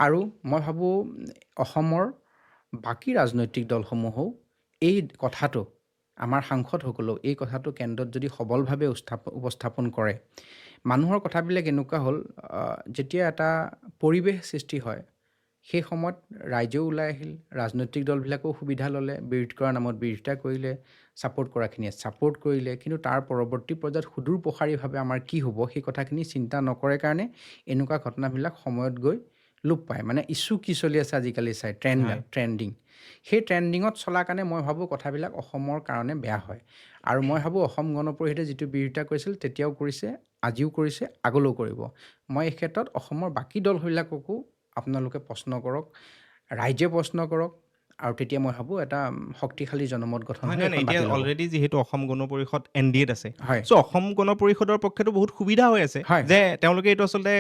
আৰু মই ভাবোঁ অসমৰ বাকী ৰাজনৈতিক দলসমূহেও এই কথাটো, আমাৰ সাংসদসকলেও এই কথাটো কেন্দ্ৰত যদি সবলভাৱে উপস্থাপন কৰে। মানুহৰ কথাবিলাক এনেকুৱা হ'ল, যেতিয়া এটা পৰিৱেশ সৃষ্টি হয়, সেই সময়ত ৰাইজেও ওলাই আহিল, ৰাজনৈতিক দলবিলাকেও সুবিধা ল'লে, বিৰোধ কৰাৰ নামত বিৰোধিতা কৰিলে, ছাপোৰ্ট কৰাখিনিয়ে ছাপোৰ্ট কৰিলে, কিন্তু তাৰ পৰৱৰ্তী পৰ্যায়ত সুদূৰ প্ৰসাৰীভাৱে আমাৰ কি হ'ব সেই কথাখিনি চিন্তা নকৰে কাৰণে এনেকুৱা ঘটনাবিলাক সময়ত গৈ লোপ পায়। মানে ইছ্যু কি চলি আছে আজিকালি চাই, ট্ৰেণ্ডিং। সেই ট্ৰেণ্ডিঙত চলাৰ কাৰণে মই ভাবোঁ কথাবিলাক অসমৰ কাৰণে বেয়া হয়। আৰু মই ভাবোঁ অসম গণ পৰিষদে যিটো বিৰোধিতা কৰিছিল তেতিয়াও কৰিছে, আজিও কৰিছে, আগলৈও কৰিব। মই এই ক্ষেত্ৰত অসমৰ বাকী দলবিলাককো আপোনালোকে প্ৰশ্ন কৰক, ৰাইজে প্ৰশ্ন কৰক, আৰু তেতিয়া মই ভাবোঁ এটা শক্তিশালী জনমত গঠন হয়, হয়। এতিয়া অলৰেডি যিহেতু অসম গণ পৰিষদ NDAত আছে, হয়। চ' অসম গণ পৰিষদৰ পক্ষেতো বহুত সুবিধা হৈ আছে হয়। যে তেওঁলোকে এইটো আচলতে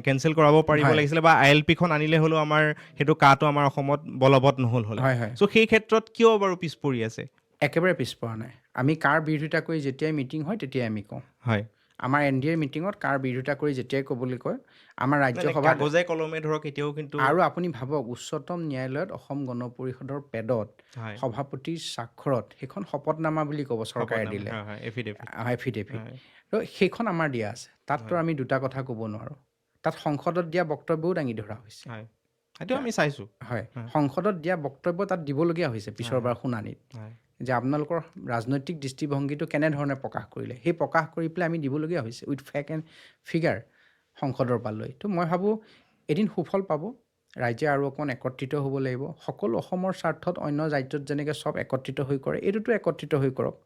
কেঞ্চেল কৰাব পাৰিব হয়। লাগিছিলে, বা ILPখন আনিলে হ'লেও আমাৰ সেইটো কাটো আমাৰ অসমত বলবৎ নহ'ল হ'লে। হয়। চ' সেই ক্ষেত্ৰত কিয় বাৰু পিছ পৰি আছে? একেবাৰে পিছ পৰা নাই। আমি কাৰ বিৰোধিতা কৰি যেতিয়াই মিটিং হয় তেতিয়াই আমি কওঁ। হয় আমাৰ NDAৰ মিটিঙত কাৰ বিৰোধিতা কৰি যেতিয়াই ক'বলৈ কয়, আমাৰ নাই, ৰাজ্যসভাত কাগজে কলমে ধৰক এতিয়াও কিন্তু আৰু আপুনি ভাবক উচ্চতম ন্যায়ালয়ত অসম গণ পৰিষদৰ পেডত হয় সভাপতিৰ স্বাক্ষৰত সেইখন শপতনামা বুলি ক'ব চৰকাৰে শপতনামা, দিলে হয় হয় এফিডেভিট এফিডেভিট। হয় তো সেইখন আমাৰ দিয়া আছে। তাততো হয় আমি দুটা কথা ক'ব নোৱাৰোঁ। তাত সংসদত দিয়া বক্তব্যও দাঙি ধৰা হৈছে। হয় সেইটো আমি চাইছোঁ হয়, হয় সংসদত দিয়া বক্তব্য তাত দিবলগীয়া হৈছে হয় পিছৰবাৰ শুনানিত, হয় যে আপোনালোকৰ ৰাজনৈতিক দৃষ্টিভংগীটো কেনেধৰণে প্ৰকাশ কৰিলে, সেই প্ৰকাশ কৰি পেলাই আমি দিবলগীয়া হৈছে উইথ ফেক্ট এণ্ড ফিগাৰ সংসদৰ পৰা লৈ। তো মই ভাবোঁ এদিন সুফল পাব। ৰাইজে আৰু অকণমান একত্ৰিত হ'ব লাগিব। সকলো অসমৰ স্বাৰ্থত অন্য ৰাজ্যত যেনেকৈ চব একত্ৰিত হৈ কৰে, এইটোতো একত্ৰিত হৈ কৰক।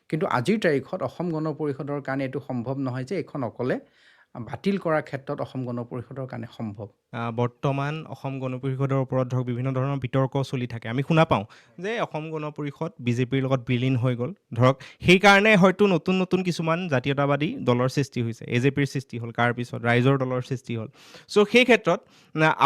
কিন্তু আজিৰ তাৰিখত অসম গণ পৰিষদৰ কাৰণে এইটো সম্ভৱ নহয় যে এইখন অকলে বাতিল কৰাৰ ক্ষেত্ৰত অসম গণ পৰিষদৰ কাৰণে সম্ভৱ। বৰ্তমান অসম গণ পৰিষদৰ ওপৰত ধৰক বিভিন্ন ধৰণৰ বিতৰ্ক চলি থাকে। আমি শুনা পাওঁ যে অসম গণ পৰিষদ বিজেপিৰ লগত বিলীন হৈ গ'ল। ধৰক সেইকাৰণে হয়তো নতুন নতুন কিছুমান জাতীয়তাবাদী দলৰ সৃষ্টি হৈছে, AJPৰ সৃষ্টি হ'ল, তাৰ পিছত ৰাইজৰ দলৰ সৃষ্টি হ'ল। চ' সেই ক্ষেত্ৰত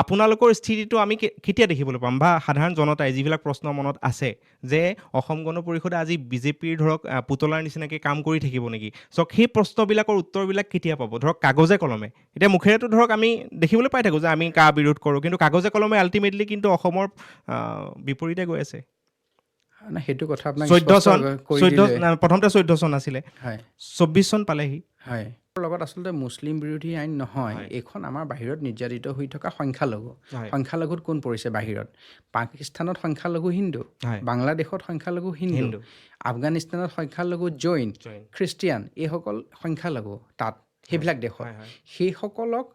আপোনালোকৰ স্থিতিটো আমি কেতিয়া দেখিবলৈ পাম, বা সাধাৰণ জনতাই যিবিলাক প্ৰশ্ন মনত আছে যে অসম গণ পৰিষদে আজি বিজেপিৰ ধৰক পুতলাৰ নিচিনাকৈ কাম কৰি থাকিব নেকি? চ' সেই প্ৰশ্নবিলাকৰ উত্তৰবিলাক কেতিয়া পাব? ধৰক কাগজে কলমে। এতিয়া মুখেৰেতো ধৰক আমি দেখিবলৈ পাই থাকোঁ যে আমি কা বিৰোধ কৰোঁ, কিন্তু কাগজে কলমে আল্টিমেটলি কিন্তু অসমৰ বিপৰীতে গৈ আছে। সেইটো কথা আপোনাক 14 স্পষ্ট চন কৰি 14 দিলে। প্ৰথমতে 14 চন আছিলে, হয় 24 চন পালেহি। হয় লগত আচলতে মুছলিম বিৰোধী আইন নহয়, হয়। এইখন আমাৰ বাহিৰত নিৰ্যাতিত হৈ থকা সংখ্যালঘু। হয় সংখ্যালঘুত কোন পৰিছে বাহিৰত? পাকিস্তানত সংখ্যালঘু হিন্দু, হয় বাংলাদেশত সংখ্যালঘু হিন্দু, হিন্দু আফগানিস্তানত সংখ্যালঘু জৈন, জৈন খ্ৰীষ্টিয়ান, এইসকল সংখ্যালঘু তাত সেইবিলাক দেশত। হয় হয় সেইসকলক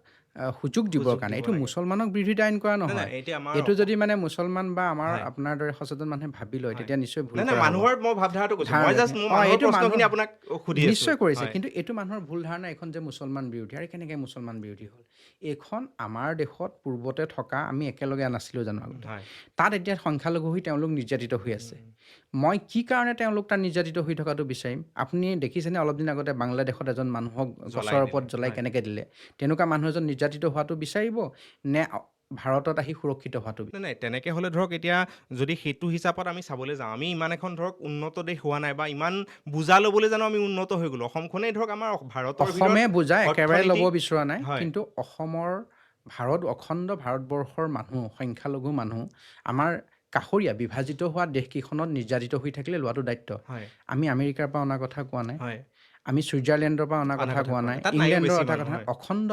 সুযোগ দিবৰ সুযোগ কাৰণে দিব এইটো লাগে। মুছলমানক বিৰোধিতা আইন কৰা নাই নহয়। নাই এতিয়া আমাৰ এইটো যদি মানে মুছলমান বা আমাৰ হয় আপোনাৰ দৰে সচেতন মানুহে ভাবি লয় হয় তেতিয়া নিশ্চয় ভুল নাই নাই কৰা হ'ব। মানুহৰ মই ভাৱধাৰাটো কৈছোঁ, মই জাষ্ট মোৰ মানুহৰ এইটো প্ৰশ্নখিনি আপোনাক সুধি আছোঁ। নিশ্চয় কৰিছে, হয় কিন্তু এইটো মানুহৰ ভুল ধাৰণা এইখন যে মুছলমান বিৰোধী। আৰু কেনেকৈ মুছলমান বিৰোধী হ'ল? এইখন আমাৰ দেশত পূৰ্বতে থকা আমি একেলগে নাছিলোঁ জানো আগতে? হয় তাত এতিয়া সংখ্যালঘু হৈ তেওঁলোক নিৰ্যাতিত হৈ আছে। মই কি কাৰণে তেওঁলোক তাত নিৰ্যাতিত হৈ থকাটো বিচাৰিম? আপুনি দেখিছেনে অলপ দিন আগতে বাংলাদেশত এজন মানুহক জ্বলাই গছৰ দিলে। ওপৰত জ্বলাই হয়। কেনেকৈ দিলে? তেনেকুৱা মানুহ এজন নিৰ্যাতিত হোৱাটো বিচাৰিব নে ভাৰতত আহি সুৰক্ষিত হোৱাটো? নাই নাই তেনেকৈ হ'লে ধৰক এতিয়া যদি সেইটো হিচাপত আমি চাবলৈ যাওঁ, আমি ইমান এখন ধৰক উন্নত দেশ হোৱা নাই, বা ইমান বুজা ল'বলৈ জানো আমি উন্নত হৈ গ'লোঁ? অসমখনেই ধৰক আমাৰ ভাৰতৰ ভিতৰত অসমে বুজা একেবাৰে ল'ব অৰ্থনীতি বিচৰা নাই, হয় কিন্তু অসমৰ অখণ্ড ভাৰতবৰ্ষৰ মানুহ, সংখ্যালঘু মানুহ আমাৰ কাষৰীয়া বিভাজিত হোৱা দেশকেইখনত নিৰ্যাতিত হৈ থাকিলে লোৱাটো দায়িত্ব। হয় আমি আমেৰিকাৰ পৰা অনা কথা কোৱা নাই, হয় আমি ছুইজাৰলেণ্ডৰ পৰা অনা আনা কথা কোৱা নাই, তাত নাইও ইংলেণ্ডৰ বেছি এটা মানুহ কথা। হয় অখণ্ড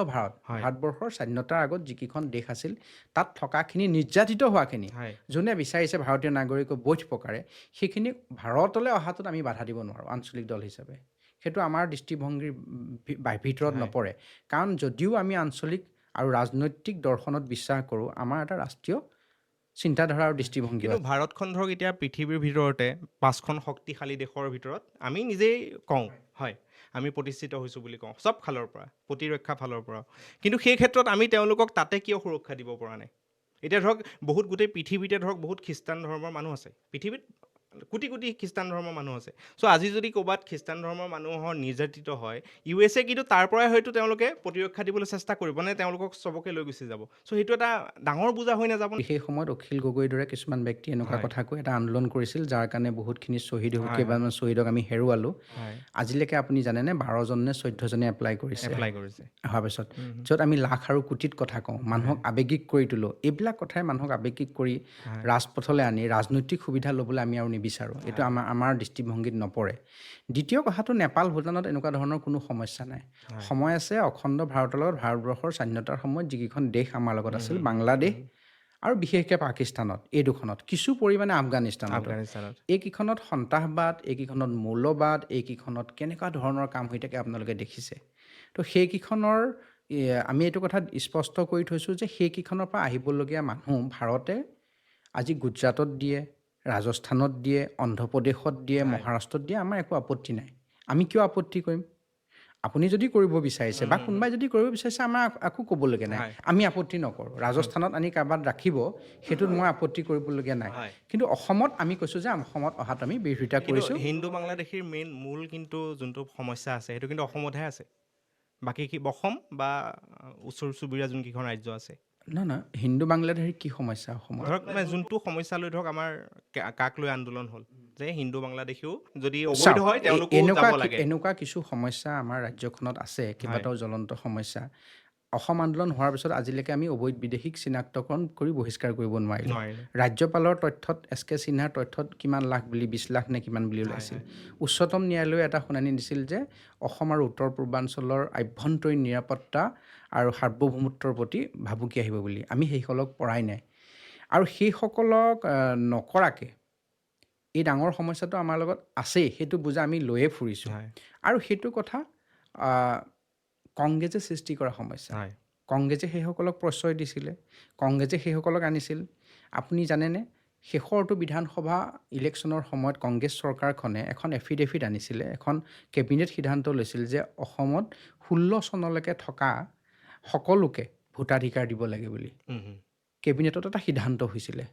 হয় ভাৰতবৰ্ষৰ স্বাধীনতাৰ আগত যিকেইখন দেশ আছিল তাত থকাখিনি নিৰ্যাতিত হোৱাখিনি হয় যোনে বিচাৰিছে ভাৰতীয় নাগৰিকক বৈধ প্ৰকাৰে, সেইখিনি ভাৰতলৈ অহাটোত আমি বাধা দিব নোৱাৰোঁ আঞ্চলিক দল হিচাপে। সেইটো আমাৰ দৃষ্টিভংগীৰ ভিতৰত হয় নপৰে। কাৰণ যদিও আমি আঞ্চলিক আৰু ৰাজনৈতিক দৰ্শনত বিশ্বাস কৰোঁ, আমাৰ এটা ৰাষ্ট্ৰীয় চিন্তাধাৰা আৰু দৃষ্টিভংগী কিন্তু আছে। ভাৰতখন ধৰক এতিয়া পৃথিৱীৰ ভিতৰতে 5খন শক্তিশালী দেশৰ ভিতৰত আমি নিজেই কওঁ, হয় আমি প্ৰতিষ্ঠিত হৈছোঁ বুলি কওঁ, চব ফালৰ পৰা, প্ৰতিৰক্ষা ফালৰ পৰা। কিন্তু সেই ক্ষেত্ৰত আমি তেওঁলোকক তাতে কিয় সুৰক্ষা দিব পৰা নাই? এতিয়া ধৰক বহুত গোটেই পৃথিৱীতে ধৰক বহুত খ্ৰীষ্টান ধৰ্মৰ মানুহ আছে, পৃথিৱীত কোটি কোটি খ্ৰীষ্টান ধৰ্মৰ মানুহ আছে। চ' আজি যদি ক'ৰবাত খ্ৰীষ্টান ধৰ্মৰ মানুহৰ নিৰ্যাতিত হয়, USA কিন্তু তাৰ পৰাই হয়তো তেওঁলোকে প্ৰতিৰক্ষা দিবলৈ চেষ্টা কৰিব, নে তেওঁলোকক চবকে লৈ গুচি যাব? চ' সেইটো এটা ডাঙৰ বোজা হৈ নাযাব? সেই সময়ত অখিল গগৈৰ দৰে কিছুমান ব্যক্তি এনেকুৱা হয় কথা কৈ এটা আন্দোলন কৰিছিল, যাৰ কাৰণে বহুতখিনি শ্বহীদ হ'ল, হয় কেইবাজন শ্বহীদক আমি হেৰুৱালোঁ। হয় আজিলৈকে আপুনি জানেনে 12জন নে 14জনে এপ্লাই কৰিছে এপ্লাই কৰিছে হোৱাৰ পিছত, য'ত আমি লাখ আৰু কোটিত কথা কওঁ, মানুহক আৱেগিক কৰি তোলোঁ। এইবিলাক কথাই মানুহক আৱেগিক কৰি হয় ৰাজপথলৈ আনি ৰাজনৈতিক সুবিধা ল'বলৈ আমি আৰু নিবিচাৰোঁ। এইটো আমাৰ দৃষ্টিভংগীত নপৰে। দ্বিতীয় কথাটো, নেপাল ভূটানত এনেকুৱা ধৰণৰ কোনো সমস্যা নাই। হয় সময় আছে অখণ্ড ভাৰতৰ লগত, ভাৰতবৰ্ষৰ স্বাধীনতাৰ সময়ত যিকেইখন দেশ আমাৰ লগত আছিল, বাংলাদেশ আৰু বিশেষকৈ পাকিস্তানত, এই দুখনত, কিছু পৰিমাণে আফগানিস্তানতো, আফগানিস্তানত এইকেইখনত সন্ত্ৰাসবাদ, এইকেইখনত মৌলবাদ, এইকেইখনত কেনেকুৱা ধৰণৰ কাম হৈ থাকে আপোনালোকে দেখিছে। তো সেইকেইখনৰ আমি এইটো কথা স্পষ্ট কৰি থৈছোঁ যে সেইকেইখনৰ পৰা আহিবলগীয়া মানুহ ভাৰতে আজি গুজৰাটত দিয়ে, ৰাজস্থানত দিয়ে, অন্ধ্ৰপ্ৰদেশত দিয়ে, হয় মহাৰাষ্ট্ৰত দিয়ে, আমাৰ একো আপত্তি নাই। আমি কিয় আপত্তি কৰিম? আপুনি যদি কৰিব বিচাৰিছে বা কোনোবাই যদি কৰিব বিচাৰিছে, আমাৰ একো ক'বলগীয়া নাই, হয় আমি আপত্তি নকৰোঁ। ৰাজস্থানত আনি কাৰোবাক ৰাখিব, সেইটোত মই আপত্তি কৰিবলগীয়া নাই। হয় কিন্তু অসমত আমি কৈছোঁ যে অসমত অহাত আমি বিৰোধিতা কিন্তু কৰিছোঁ। হিন্দু বাংলাদেশীৰ মূল কিন্তু যোনটো সমস্যা আছে সেইটো কিন্তু অসমতহে আছে, বাকী কি অসম বা ওচৰ চুবুৰীয়া যোনকেইখন ৰাজ্য আছে। নহয়, হিন্দু বাংলাদেশীৰ কি সমস্যা অসমত? ধৰক মানে যোনটো সমস্যা লৈ ধৰক আমাৰ কাক লৈ আন্দোলন হ'ল, যে হিন্দু বাংলাদেশীও যদি অবৈধ চাওক, হয় তেওঁলোকো এনেকুৱা যাব লাগে। এনেকুৱা কিছু সমস্যা আমাৰ ৰাজ্যখনত আছে, হয় কেইবাটাও জ্বলন্ত সমস্যা। অসম আন্দোলন হোৱাৰ পিছত আজিলৈকে আমি অবৈধ বিদেশীক চিনাক্তকৰণ কৰি বহিষ্কাৰ কৰিব নোৱাৰিলোঁ। নোৱাৰিলে। ৰাজ্যপালৰ তথ্যত SK সিনহাৰ তথ্যত কিমান লাখ বুলি 20 লাখ নে কিমান বুলি হয় ওলাইছিল। হয় উচ্চতম ন্যায়ালয়ে এটা শুনানি দিছিল যে অসম আৰু উত্তৰ পূৰ্বাঞ্চলৰ আভ্যন্তৰীণ নিৰাপত্তা আৰু সাৰ্বভৌমত্বৰ প্ৰতি ভাবুকি আহিব বুলি। আমি সেইসকলক পৰাই নাই আৰু সেইসকলক নকৰাকৈ এই ডাঙৰ সমস্যাটো আমাৰ লগত আছেই, সেইটো বুজা আমি লৈয়ে ফুৰিছোঁ। হয় আৰু সেইটো কথা আহ, কংগ্ৰেছে সৃষ্টি কৰা সমস্যা। হয় কংগ্ৰেছে সেইসকলক প্ৰশ্ৰয় দিছিলে, কংগ্ৰেছে সেইসকলক আনিছিল। আপুনি জানেনে, শেষৰটো বিধানসভা ইলেকশ্যনৰ সময়ত কংগ্ৰেছ চৰকাৰখনে এখন এফিডেভিট আনিছিলে, এখন কেবিনেট সিদ্ধান্ত লৈছিল যে অসমত 16 চনলৈকে থকা সকলোকে ভোটাধিকাৰ দিব লাগে বুলি। উম, হুম। কেবিনেটত এটা সিদ্ধান্ত হৈছিলে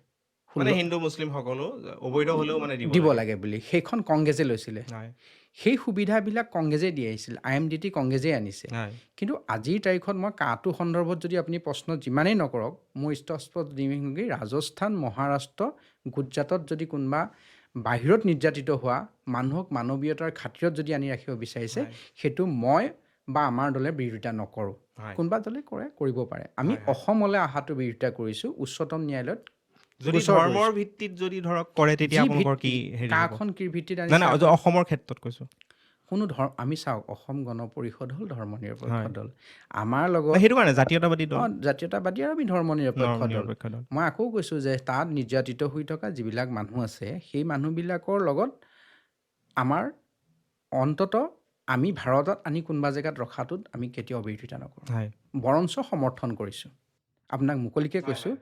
মানে 16 হিন্দু মুছলিম সকলো অবৈধ হ'লেও মানে দিব লাগে বুলি। সেইখন কংগ্ৰেছে লৈছিলে। হয় সেই সুবিধাবিলাক কংগ্ৰেছে দি আহিছিল, IMDT কংগ্ৰেছেই আনিছে। হয় কিন্তু আজিৰ তাৰিখত মই কাটো সন্দৰ্ভত যদি আপুনি প্ৰশ্ন যিমানেই নকৰক, মোৰ স্পষ্ট দৃষ্টিভংগী ৰাজস্থান, মহাৰাষ্ট্ৰ, গুজৰাটত যদি কোনোবা বাহিৰত নিৰ্যাতিত হোৱা মানুহক মানৱীয়তাৰ খাতিৰত যদি আনি ৰাখিব বিচাৰিছে, হয় সেইটো মই বা আমাৰ দলে বিৰোধিতা নকৰোঁ। হয় কোনোবা দলে কৰিব পাৰে। আমি হয়, হয়। অসমলৈ অহাটো বিৰোধিতা কৰিছোঁ, উচ্চতম ন্যায়ালয়ত যদি গোচৰ ধৰ্মৰ কৰিছোঁ। ভিত্তিত যদি ধৰক কৰে তেতিয়া যি আপোনালোকৰ কি হেৰি হ'ব? কাখন কি ভিত্তিত নাই আনিছে নাই আপুনি অসমৰ ক্ষেত্ৰত কৈছোঁ। কোনো আমি চাওক, অসম গণ পৰিষদ হ'ল ধৰ্মনিৰপেক্ষ হয় দল। আমাৰ নাই, লগত সেইটো কাৰণে জাতীয়তাবাদী দল জাতীয়তাবাদী আৰু আমি ধৰ্মনিৰপেক্ষ দল। নিৰপেক্ষ দল মই আকৌ কৈছোঁ যে তাত নিৰ্যাতিত হৈ থকা যিবিলাক মানুহ আছে, সেই মানুহবিলাকৰ লগত আমাৰ অন্তত আমি ভাৰতত আনি কোনোবা জেগাত ৰখাটোত আমি কেতিয়াও বিৰোধিতা নকৰোঁ, হয় বৰঞ্চ সমৰ্থন কৰিছোঁ। আপোনাক মুকলিকৈ কৈছোঁ,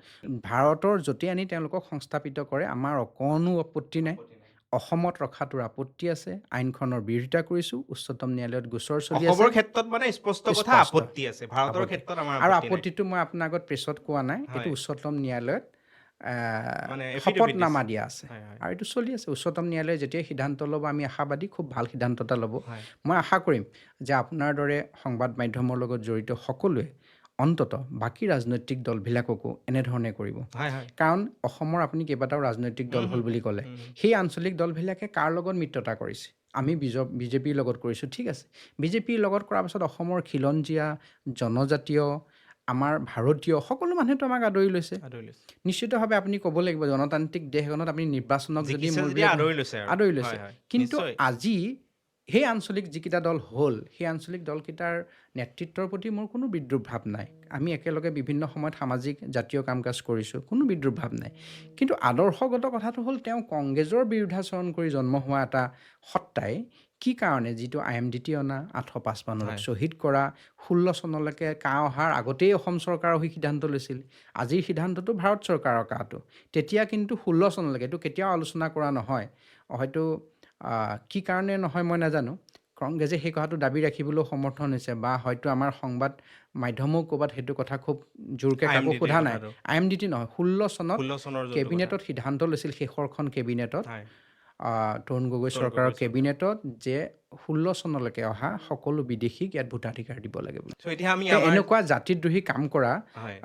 ভাৰতৰ য'তেই আনি তেওঁলোকক সংস্থাপিত কৰে আমাৰ অকণো আপত্তি নাই। অসমত ৰখাটোৰ আপত্তি আছে, আইনখনৰ বিৰোধিতা কৰিছোঁ, উচ্চতম ন্যায়ালয়ত গোচৰ চলি আছে। অসমৰ ক্ষেত্ৰত মানে স্পষ্ট কথা স্পষ্ট আপত্তি আছে, ভাৰতৰ আপত্তি। ক্ষেত্ৰত আমাৰ আৰু আপত্তি নাই। আপত্তিটো মই আপোনাৰ আগত প্ৰেছত কোৱা নাই, হয়। এইটো উচ্চতম ন্যায়ালয়ত মানে affidavit শপতনামা দিছে। দিয়া আছে হয় হয় আৰু এইটো চলি আছে। উচ্চতম ন্যায়ালয়ে যেতিয়াই সিদ্ধান্ত ল'ব আমি আশাবাদী, খুব ভাল সিদ্ধান্ত এটা ল'ব। হয় মই আশা কৰিম যে আপোনাৰ দৰে সংবাদ মাধ্যমৰ লগত জড়িত সকলোৱে অন্তত বাকী ৰাজনৈতিক দলবিলাককো এনেধৰণে কৰিব। হয় হয় কাৰণ অসমৰ আপুনি কেইবাটাও ৰাজনৈতিক দল হ'ল বুলি ক'লে, সেই আঞ্চলিক দলবিলাকে কাৰ লগত মিত্ৰতা কৰিছে? আমি বিজেপিৰ লগত কৰিছোঁ, ঠিক আছে। বিজেপিৰ লগত কৰাৰ পাছত অসমৰ খিলঞ্জীয়া, জনজাতীয়, আমাৰ ভাৰতীয় সকলো মানুহেতো আমাক আদৰি লৈছে। আদৰি লৈছে। নিশ্চিতভাৱে আপুনি ক'ব লাগিব গণতান্ত্ৰিক দেশ এখনত আপুনি নিৰ্বাচনক যদি জিকিছে মূল যেতিয়া আদৰি লৈছে আৰু। আদৰি লৈছে। হয় হয় কিন্তু নিশ্চয়। আজি সেই আঞ্চলিক যিকেইটা দল হ'ল, সেই আঞ্চলিক দলকেইটাৰ নেতৃত্বৰ প্ৰতি মোৰ কোনো বিদ্ৰূপ ভাৱ নাই। আমি একেলগে বিভিন্ন সময়ত সামাজিক জাতীয় কাম কাজ কৰিছোঁ, কোনো বিদ্ৰূপ ভাৱ নাই। কিন্তু আদৰ্শগত কথাটো হ'ল, তেওঁ কংগ্ৰেছৰ বিৰুদ্ধাচৰণ কৰি জন্ম হোৱা এটা সত্তাই কি কাৰণে যিটো IMDT অনা, 855 হয় শ্বহীদ কৰা, 16 চনলৈকে অহাৰ আগতেই অসম চৰকাৰৰ হৈ সিদ্ধান্ত লৈছিল। আজিৰ সিদ্ধান্তটো ভাৰত চৰকাৰৰ কাটো। তেতিয়া কিন্তু 16 চনলৈকে এইটো কেতিয়াও আলোচনা কৰা নহয়। হয়তো কি কাৰণে নহয় মই নাজানো। কংগ্ৰেছে সেই কথাটো দাবী ৰাখিবলৈও সমৰ্থন হৈছে, বা হয়তো আমাৰ সংবাদ মাধ্যমেও ক'ৰবাত সেইটো কথা খুব জোৰকৈ কাকো IMDT সোধা নাই। কথাটো। IMDT নহয়, 16 চনত 16 চনৰ যোনটো কেবিনেটত কথা। সিদ্ধান্ত লৈছিল, শেষৰখন কেবিনেটত, হয় তৰুণ গগৈ তৰুণ চৰকাৰৰ গগৈ চৰকাৰ। কেবিনেটত, যে 16 চনলৈকে অহা সকলো বিদেশীক ইয়াত ভোটাধিকাৰ দিব লাগে বুলি। চ' এতিয়া আমি তো আমাৰ এনেকুৱা জাতিদ্ৰোহী কাম কৰা হয়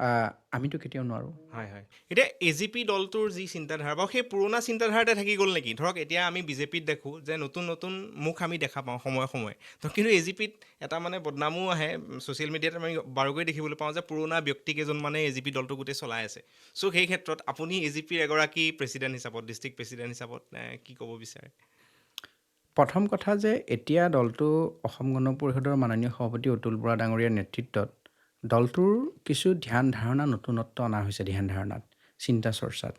আমিতো কেতিয়াও নোৱাৰোঁ। হয় হয় এতিয়া AGP দলটোৰ যি চিন্তাধাৰা বা সেই পুৰণা চিন্তাধাৰাতে থাকি গ'ল নেকি? ধৰক এতিয়া আমি বিজেপিত দেখোঁ যে নতুন নতুন মুখ আমি দেখা পাওঁ সময়ে সময়ে, তো কিন্তু AGPত এটা মানে বদনামো আহে, ছ'চিয়েল মিডিয়াত আমি বাৰুকৈ দেখিবলৈ পাওঁ যে পুৰণা ব্যক্তিকেইজনমানে AGP দলটো গোটেই চলাই আছে। চ' সেই ক্ষেত্ৰত আপুনি AGPৰ এগৰাকী প্ৰেছিডেণ্ট হিচাপত, ডিষ্ট্ৰিক্ট প্ৰেছিডেণ্ট হিচাপত কি ক'ব বিচাৰে? প্ৰথম কথা যে এতিয়া দলটো অসম গণ পৰিষদৰ মাননীয় সভাপতি অতুল বৰা ডাঙৰীয়াৰ নেতৃত্বত দলটোৰ কিছু ধ্যান ধাৰণা, নতুনত্ব অনা হৈছে, ধ্যান ধাৰণাত, চিন্তা চৰ্চাত।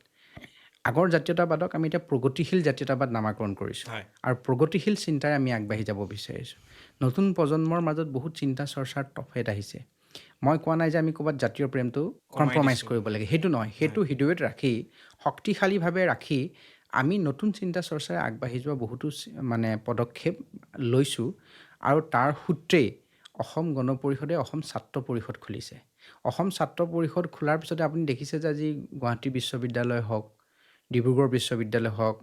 আগৰ জাতীয়তাবাদক আমি এতিয়া প্ৰগতিশীল জাতীয়তাবাদ নামাকৰণ কৰিছোঁ, হয় আৰু প্ৰগতিশীল চিন্তাৰে আমি আগবাঢ়ি যাব বিচাৰিছোঁ। নতুন প্ৰজন্মৰ মাজত বহুত চিন্তা চৰ্চাৰ তফেত আহিছে। মই কোৱা নাই যে আমি ক'ৰবাত জাতীয় প্ৰেমটো কম্প্ৰমাইজ দিছোঁ। কৰিব লাগে, সেইটো নহয়। সেইটো হৃদয়ত ৰাখি, শক্তিশালীভাৱে ৰাখি আমি নতুন চিন্তা চৰ্চাৰে আগবাঢ়ি যোৱা বহুতো মানে পদক্ষেপ লৈছোঁ। আৰু তাৰ সূত্ৰেই অসম গণ পৰিষদে অসম ছাত্ৰ পৰিষদ খুলিছে। অসম ছাত্ৰ পৰিষদ খোলাৰ পিছতে আপুনি দেখিছে যে আজি গুৱাহাটী বিশ্ববিদ্যালয় হওক, ডিব্ৰুগড় বিশ্ববিদ্যালয় হওক,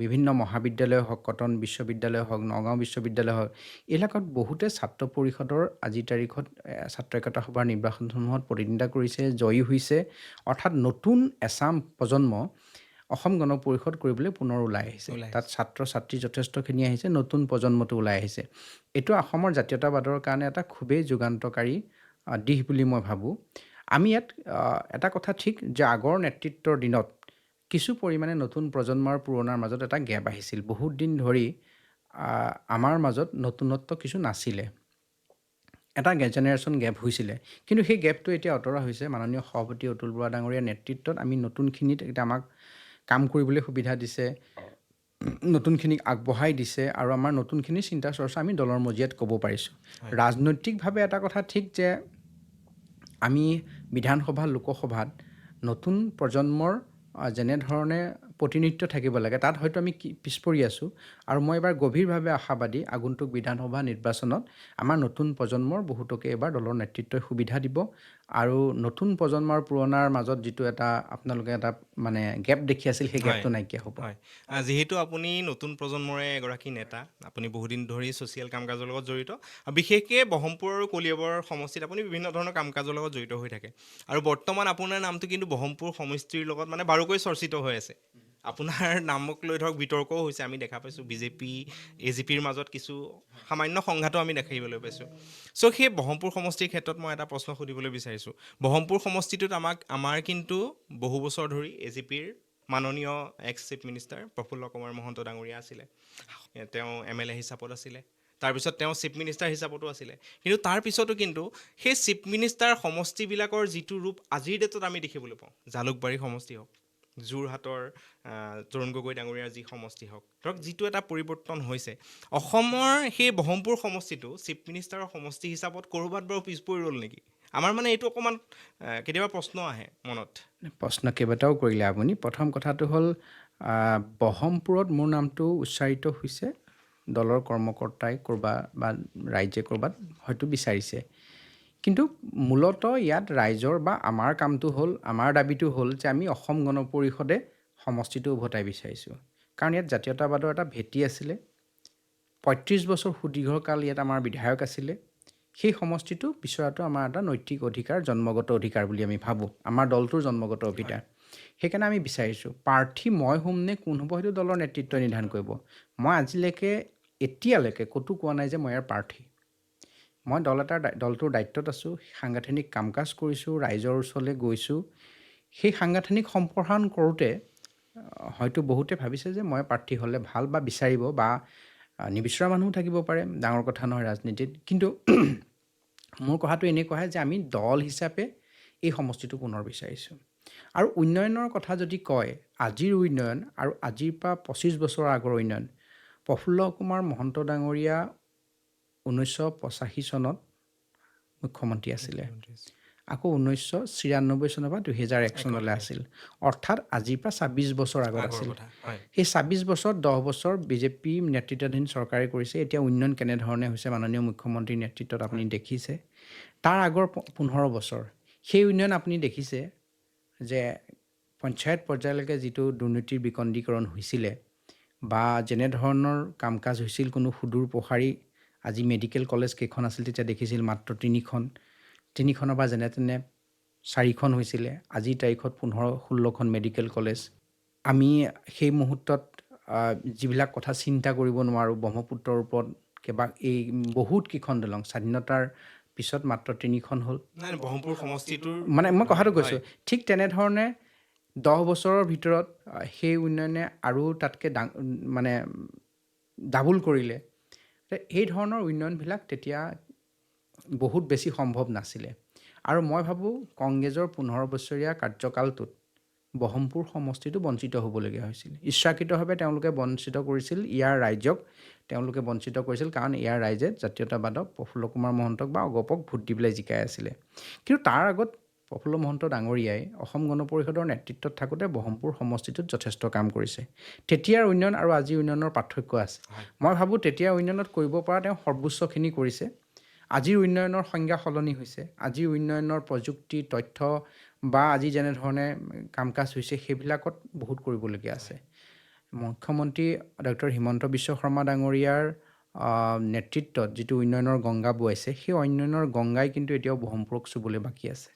বিভিন্ন মহাবিদ্যালয় হওক, কটন বিশ্ববিদ্যালয় হওক, নগাঁও বিশ্ববিদ্যালয় হওক, এইবিলাকত বহুতে ছাত্ৰ পৰিষদৰ আজিৰ তাৰিখত ছাত্ৰ একতা সভাৰ নিৰ্বাচনসমূহত প্ৰতিদ্বন্দ্বিতা কৰিছে, জয়ী হৈছে। অৰ্থাৎ নতুন এচাম প্ৰজন্ম অসম গণ পৰিষদ কৰিবলৈ পুনৰ ওলাই আহিছে। তাত ছাত্ৰ ছাত্ৰী যথেষ্টখিনি আহিছে, নতুন প্ৰজন্মটো ওলাই আহিছে। এইটো অসমৰ জাতীয়তাবাদৰ কাৰণে এটা খুবেই যুগান্তকাৰী দিশ বুলি মই ভাবোঁ। আমি ইয়াত এটা কথা ঠিক যে আগৰ নেতৃত্বৰ দিনত কিছু পৰিমাণে নতুন প্ৰজন্ম আৰু পুৰণাৰ মাজত এটা গেপ আহিছিল। বহুত দিন ধৰি আমাৰ মাজত নতুনত্ব কিছু নাছিলে, এটা জেনেৰেশ্যন গেপ হৈছিলে। কিন্তু সেই গেপটো এতিয়া আঁতৰা হৈছে। মাননীয় সভাপতি অতুল বৰা ডাঙৰীয়াৰ নেতৃত্বত আমি নতুনখিনিত এতিয়া আমাক কাম কৰিবলৈ সুবিধা দিছে, নতুনখিনিক আগবঢ়াই দিছে আৰু আমাৰ নতুনখিনি চিন্তা চৰ্চা আমি দলৰ মজিয়াত ক'ব পাৰিছোঁ। ৰাজনৈতিকভাৱে এটা কথা ঠিক যে আমি বিধানসভা লোকসভাত নতুন প্ৰজন্মৰ যেনেধৰণে প্ৰতিনিধিত্ব থাকিব লাগে তাত হয়তো আমি পিছ পৰি আছোঁ। আৰু মই এবাৰ গভীৰভাৱে আশাবাদী আগন্তুক বিধানসভা নিৰ্বাচনত আমাৰ নতুন প্ৰজন্মৰ বহুতকে এবাৰ দলৰ নেতৃত্বই সুবিধা দিব আৰু নতুন প্ৰজন্ম আৰু পুৰণাৰ মাজত যিটো এটা আপোনালোকে এটা মানে গেপ দেখি আছিল সেই গেপটো নাইকিয়া হ'ব। হয়, যিহেতু আপুনি নতুন প্ৰজন্মৰে এগৰাকী নেতা, আপুনি বহুদিন ধৰি ছ'চিয়েল কাম কাজৰ লগত জড়িত, আৰু বিশেষকৈ ব্ৰহ্মপুৰ আৰু কলিয়াবৰ সমষ্টিত আপুনি বিভিন্ন ধৰণৰ কাম কাজৰ লগত জড়িত হৈ থাকে। আৰু বৰ্তমান আপোনাৰ নামটো কিন্তু ব্ৰহ্মপুৰ সমষ্টিৰ লগত মানে বাৰুকৈ চৰ্চিত হৈ আছে। আপোনাৰ নামক লৈ ধৰক বিতৰ্কও হৈছে, আমি দেখা পাইছোঁ বিজেপি AGPৰ মাজত কিছু সামান্য সংঘাতো আমি দেখিবলৈ পাইছোঁ। চ' সেই ব্ৰহ্মপুৰ সমষ্টিৰ ক্ষেত্ৰত মই এটা প্ৰশ্ন সুধিবলৈ বিচাৰিছোঁ। ব্ৰহ্মপুৰ সমষ্টিটোত আমাৰ কিন্তু বহু বছৰ ধৰি AGPৰ মাননীয় x chief minister Prafulla Kumar Mahanta ডাঙৰীয়া আছিলে। তেওঁ MLA হিচাপত আছিলে, তাৰপিছত তেওঁ চিফ মিনিষ্টাৰ হিচাপতো আছিলে। কিন্তু তাৰ পিছতো কিন্তু সেই চিফ মিনিষ্টাৰ সমষ্টিবিলাকৰ যিটো ৰূপ আজিৰ ডেটত আমি দেখিবলৈ পাওঁ, জালুকবাৰী সমষ্টি হওক, যোৰহাটৰ তৰুণ গগৈ ডাঙৰীয়াৰ যি সমষ্টি হওক, ধৰক যিটো এটা পৰিৱৰ্তন হৈছে, অসমৰ সেই ব্ৰহ্মপুৰ সমষ্টিটো চিফ মিনিষ্টাৰৰ সমষ্টি হিচাপত ক'ৰবাত বাৰু পিছ পৰি ৰ'ল নেকি? আমাৰ মানে এইটো অকণমান কেতিয়াবা প্ৰশ্ন আহে মনত। প্ৰশ্ন কেইবাটাও কৰিলে আপুনি। প্ৰথম কথাটো হ'ল ব্ৰহ্মপুৰত মোৰ নামটো উচ্চাৰিত হৈছে, দলৰ কৰ্মকৰ্তাই ক'ৰবাত বা ৰাইজে ক'ৰবাত হয়তো বিচাৰিছে। কিন্তু মূলতঃ ইয়াত ৰাইজৰ বা আমাৰ কামটো হ'ল, আমাৰ দাবীটো হ'ল যে আমি অসম গণ পৰিষদে সমষ্টিটো উভতাই বিচাৰিছোঁ। কাৰণ ইয়াত জাতীয়তাবাদৰ এটা ভেটি আছিলে, ৩৫ বছৰ সুদীৰ্ঘকাল ইয়াত আমাৰ বিধায়ক আছিলে। সেই সমষ্টিটো বিচৰাটো আমাৰ এটা নৈতিক অধিকাৰ, জন্মগত অধিকাৰ বুলি আমি ভাবোঁ, আমাৰ দলটোৰ জন্মগত অধিকাৰ। সেইকাৰণে আমি বিচাৰিছোঁ। প্ৰাৰ্থী মই হ'ম নে কোন হ'ব সেইটো দলৰ নেতৃত্বই নিৰ্ধাৰণ কৰিব। মই এতিয়ালৈকে ক'তো কোৱা নাই যে মই ইয়াৰ প্ৰাৰ্থী। মই দলটোৰ দায়িত্বত আছোঁ, সাংগঠনিক কাম কাজ কৰিছোঁ, ৰাইজৰ ওচৰলৈ গৈছোঁ। সেই সাংগঠনিক সম্প্ৰসাৰণ কৰোঁতে হয়তো বহুতে ভাবিছে যে মই প্ৰাৰ্থী হ'লে ভাল বা বিচাৰিব বা নিবিচৰা মানুহো থাকিব পাৰে, ডাঙৰ কথা নহয় ৰাজনীতিত। কিন্তু মোৰ কথাটো এনেকুৱাহে যে আমি দল হিচাপে এই সমষ্টিটো পুনৰ বিচাৰিছোঁ। আৰু উন্নয়নৰ কথা যদি কয়, আজিৰ উন্নয়ন আৰু আজিৰ পৰা ২৫ বছৰৰ আগৰ উন্নয়ন, প্ৰফুল্ল কুমাৰ মহন্ত ডাঙৰীয়া ১৯৮৫ চনত মুখ্যমন্ত্ৰী আছিলে, আকৌ ১৯৯৬ চনৰ পৰা ২০০১ চনলৈ আছিল, অৰ্থাৎ আজিৰ পৰা ২৬ বছৰ আগত আছিল। সেই ২৬ বছৰ 10 বছৰ বিজেপি নেতৃত্বাধীন চৰকাৰে কৰিছে। এতিয়া উন্নয়ন কেনেধৰণে হৈছে মাননীয় মুখ্যমন্ত্ৰীৰ নেতৃত্বত আপুনি দেখিছে। তাৰ আগৰ 15 বছৰ সেই উন্নয়ন আপুনি দেখিছে যে পঞ্চায়ত পৰ্যায়লৈকে যিটো দুৰ্নীতিৰ বিকেন্দ্ৰীকৰণ হৈছিলে বা যেনেধৰণৰ কাম কাজ হৈছিল, কোনো সুদূৰ প্ৰসাৰী, আজি মেডিকেল কলেজ কেইখন আছিল তেতিয়া দেখিছিল মাত্ৰ ৩খনৰ পৰা যেনে তেনে 4খন হৈছিলে। আজিৰ তাৰিখত 15-16খন মেডিকেল কলেজ। আমি সেই মুহূৰ্তত যিবিলাক কথা চিন্তা কৰিব নোৱাৰোঁ, ব্ৰহ্মপুত্ৰৰ ওপৰত এই বহুত কেইখন দলং, স্বাধীনতাৰ পিছত মাত্ৰ 3খন হ'ল। ব্ৰহ্মপুৰ সমষ্টিটোৰ মানে মই কথাটো কৈছোঁ, ঠিক তেনেধৰণে 10 বছৰৰ ভিতৰত সেই উন্নয়নে আৰু তাতকৈ মানে ডাবুল কৰিলে। এই ধৰণৰ উন্নয়নবিলাক তেতিয়া বহুত বেছি সম্ভৱ নাছিলে। আৰু মই ভাবোঁ কংগ্ৰেছৰ 15 বছৰীয়া কাৰ্যকালটোত ব্ৰহ্মপুৰ সমষ্টিটো বঞ্চিত হ'বলগীয়া হৈছিল। ইচ্ছাকৃতভাৱে তেওঁলোকে বঞ্চিত কৰিছিল, ইয়াৰ ৰাইজক তেওঁলোকে বঞ্চিত কৰিছিল, কাৰণ ইয়াৰ ৰাইজে জাতীয়তাবাদক, প্ৰফুল্ল কুমাৰ মহন্তক বা অগপক ভোট দি পেলাই জিকাই আছিলে। কিন্তু তাৰ আগত প্ৰফুল্ল মহন্ত ডাঙৰীয়াই অসম গণ পৰিষদৰ নেতৃত্বত থাকোঁতে ব্ৰহ্মপুৰ সমষ্টিটোত যথেষ্ট কাম কৰিছে। তেতিয়াৰ উন্নয়ন আৰু আজিৰ উন্নয়নৰ পাৰ্থক্য আছে। মই ভাবোঁ তেতিয়াৰ উন্নয়নত কৰিব পৰা তেওঁ সৰ্বোচ্চখিনি কৰিছে। আজিৰ উন্নয়নৰ সংজ্ঞা সলনি হৈছে। আজিৰ উন্নয়নৰ প্ৰযুক্তি, তথ্য বা আজি যেনেধৰণে কাম কাজ হৈছে সেইবিলাকত বহুত কৰিবলগীয়া আছে। মুখ্যমন্ত্ৰী ডক্টৰ হিমন্ত বিশ্ব শৰ্মা ডাঙৰীয়াৰ নেতৃত্বত যিটো উন্নয়নৰ গংগা বোৱাইছে, সেই উন্নয়নৰ গংগাই কিন্তু এতিয়াও ব্ৰহ্মপুৰক চুবলৈ বাকী আছে।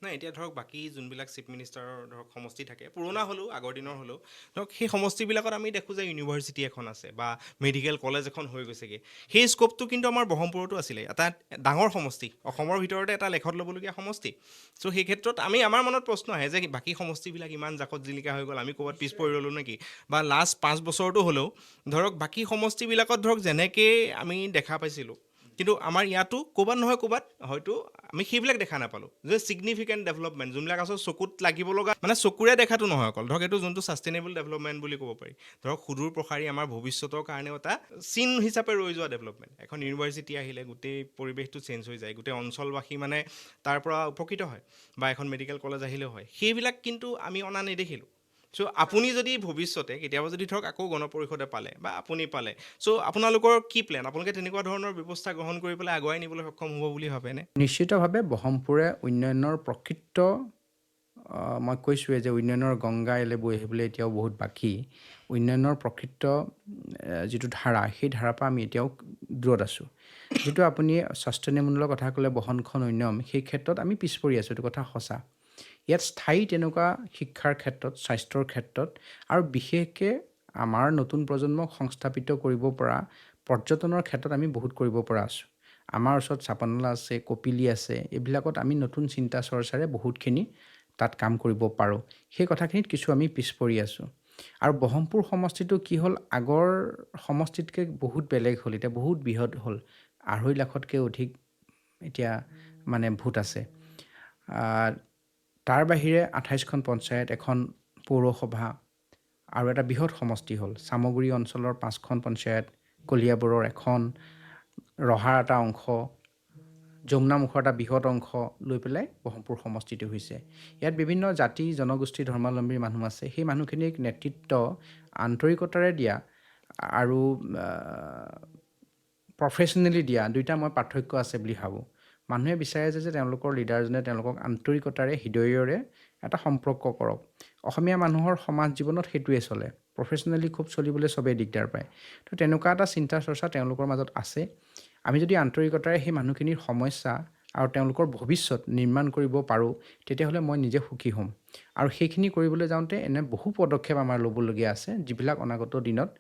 নাই এতিয়া ধৰক বাকী যোনবিলাক চিফ মিনিষ্টাৰৰ ধৰক সমষ্টি থাকে পুৰণা হ'লেও আগৰ দিনৰ হ'লেও ধৰক সেই সমষ্টিবিলাকত আমি দেখোঁ যে ইউনিভাৰ্চিটি এখন আছে বা মেডিকেল কলেজ এখন হৈ গৈছেগৈ। সেই স্ক'পটো কিন্তু আমাৰ ব্ৰহ্মপুৰতো আছিলে, এটা ডাঙৰ সমষ্টি, অসমৰ ভিতৰতে এটা লেখত ল'বলগীয়া সমষ্টি। চ' সেই ক্ষেত্ৰত আমাৰ মনত প্ৰশ্ন আহে যে বাকী সমষ্টিবিলাক ইমান জাকত জিলিকা হৈ গ'ল, আমি ক'ৰবাত পিছ পৰি ৰ'লোঁ নেকি? বা লাষ্ট 5 বছৰতো হ'লেও ধৰক বাকী সমষ্টিবিলাকত ধৰক যেনেকৈ আমি দেখা পাইছিলোঁ, কিন্তু আমাৰ ইয়াতো ক'ৰবাত নহয় ক'ৰবাত হয়তো আমি সেইবিলাক দেখা নাপালোঁ যে ছিগনিফিকেণ্ট ডেভেলপমেণ্ট যোনবিলাক আচলতে চকুত লাগিব লগা, মানে চকুৰে দেখাটো নহয় অকল, ধৰক এইটো যোনটো ছাষ্টেইনেবল ডেভেলপমেণ্ট বুলি ক'ব পাৰি, ধৰক সুদূৰ প্ৰসাৰী আমাৰ ভৱিষ্যতৰ কাৰণেও এটা চিন হিচাপে ৰৈ যোৱা ডেভেলপমেণ্ট। এখন ইউনিভাৰ্চিটি আহিলে গোটেই পৰিৱেশটো চেঞ্জ হৈ যায়, গোটেই অঞ্চলবাসী মানে তাৰ পৰা উপকৃত হয়, বা এখন মেডিকেল কলেজ আহিলেও হয়, সেইবিলাক কিন্তু আমি অনা নেদেখিলোঁ। চ' আপুনি যদি ভৱিষ্যতে কেতিয়াবা যদি ধৰক আকৌ গণ পৰিষদে পালে বা আপুনি পালে, চ' আপোনালোকৰ কি প্লেন? আপোনালোকে তেনেকুৱা ধৰণৰ ব্যৱস্থা গ্ৰহণ কৰি পেলাই আগুৱাই নিবলৈ সক্ষম হ'ব বুলি ভাবেনে? নিশ্চিতভাৱে ব্ৰহ্মপুৰে উন্নয়নৰ প্ৰকৃত মই কৈছোঁৱে যে উন্নয়নৰ গংগা এলে বৈ আহিবলৈ এতিয়াও বহুত বাকী। উন্নয়নৰ প্ৰকৃত যিটো ধাৰা, সেই ধাৰাৰ পৰা আমি এতিয়াও দূৰত আছোঁ। যিটো আপুনি ছাষ্টেইনেবলৰ কথা ক'লে, বহনক্ষম উন্নয়ন, সেই ক্ষেত্ৰত আমি পিছ পৰি আছোঁ, এইটো কথা সঁচা। ইয়াত স্থায়ী তেনেকুৱা শিক্ষাৰ ক্ষেত্ৰত, স্বাস্থ্যৰ ক্ষেত্ৰত আৰু বিশেষকৈ আমাৰ নতুন প্ৰজন্মক সংস্থাপিত কৰিব পৰা পৰ্যটনৰ ক্ষেত্ৰত আমি বহুত কৰিব পৰা আছোঁ। আমাৰ ওচৰত চাপানলা আছে, কপিলি আছে, এইবিলাকত আমি নতুন চিন্তা চৰ্চাৰে বহুতখিনি তাত কাম কৰিব পাৰোঁ। সেই কথাখিনিত কিছু আমি পিছ পৰি আছোঁ। আৰু ব্ৰহ্মপুৰ সমষ্টিটো কি হ'ল, আগৰ সমষ্টিতকৈ বহুত বেলেগ হ'ল, এতিয়া বহুত বৃহৎ হ'ল, 2.5 লাখতকৈ অধিক এতিয়া মানে ভোট আছে। তাৰ বাহিৰে 28খন পঞ্চায়ত, এখন পৌৰসভা আৰু এটা বৃহৎ সমষ্টি হ'ল। চামগুৰি অঞ্চলৰ 5খন পঞ্চায়ত, কলিয়াবৰৰ এখন, ৰহাৰ এটা অংশ, যমুনামুখৰ এটা বৃহৎ অংশ লৈ পেলাই ব্ৰহ্মপুৰ সমষ্টিটো হৈছে। ইয়াত বিভিন্ন জাতি জনগোষ্ঠী ধৰ্মাৱলম্বীৰ মানুহ আছে। সেই মানুহখিনিক নেতৃত্ব আন্তৰিকতাৰে দিয়া আৰু প্ৰফেশ্যনেলি দিয়া, দুইটা মই পাৰ্থক্য আছে বুলি ভাবোঁ। মানুহে বিচাৰে যে তেওঁলোকৰ লিডাৰজনে তেওঁলোকক আন্তৰিকতাৰে, হৃদয়ৰে এটা সম্পৰ্ক কৰক। অসমীয়া মানুহৰ সমাজ জীৱনত সেইটোৱে চলে। প্ৰফেশ্যনেলি খুব চলিবলৈ চবেই দিগদাৰ পায়। তো তেনেকুৱা এটা চিন্তা চৰ্চা তেওঁলোকৰ মাজত আছে। আমি যদি আন্তৰিকতাৰে সেই মানুহখিনিৰ সমস্যা আৰু তেওঁলোকৰ ভৱিষ্যত নিৰ্মাণ কৰিব পাৰোঁ, তেতিয়াহ'লে মই নিজে সুখী হ'ম। আৰু সেইখিনি কৰিবলৈ যাওঁতে এনে বহু পদক্ষেপ আমাৰ ল'বলগীয়া আছে, যিবিলাক অনাগত দিনত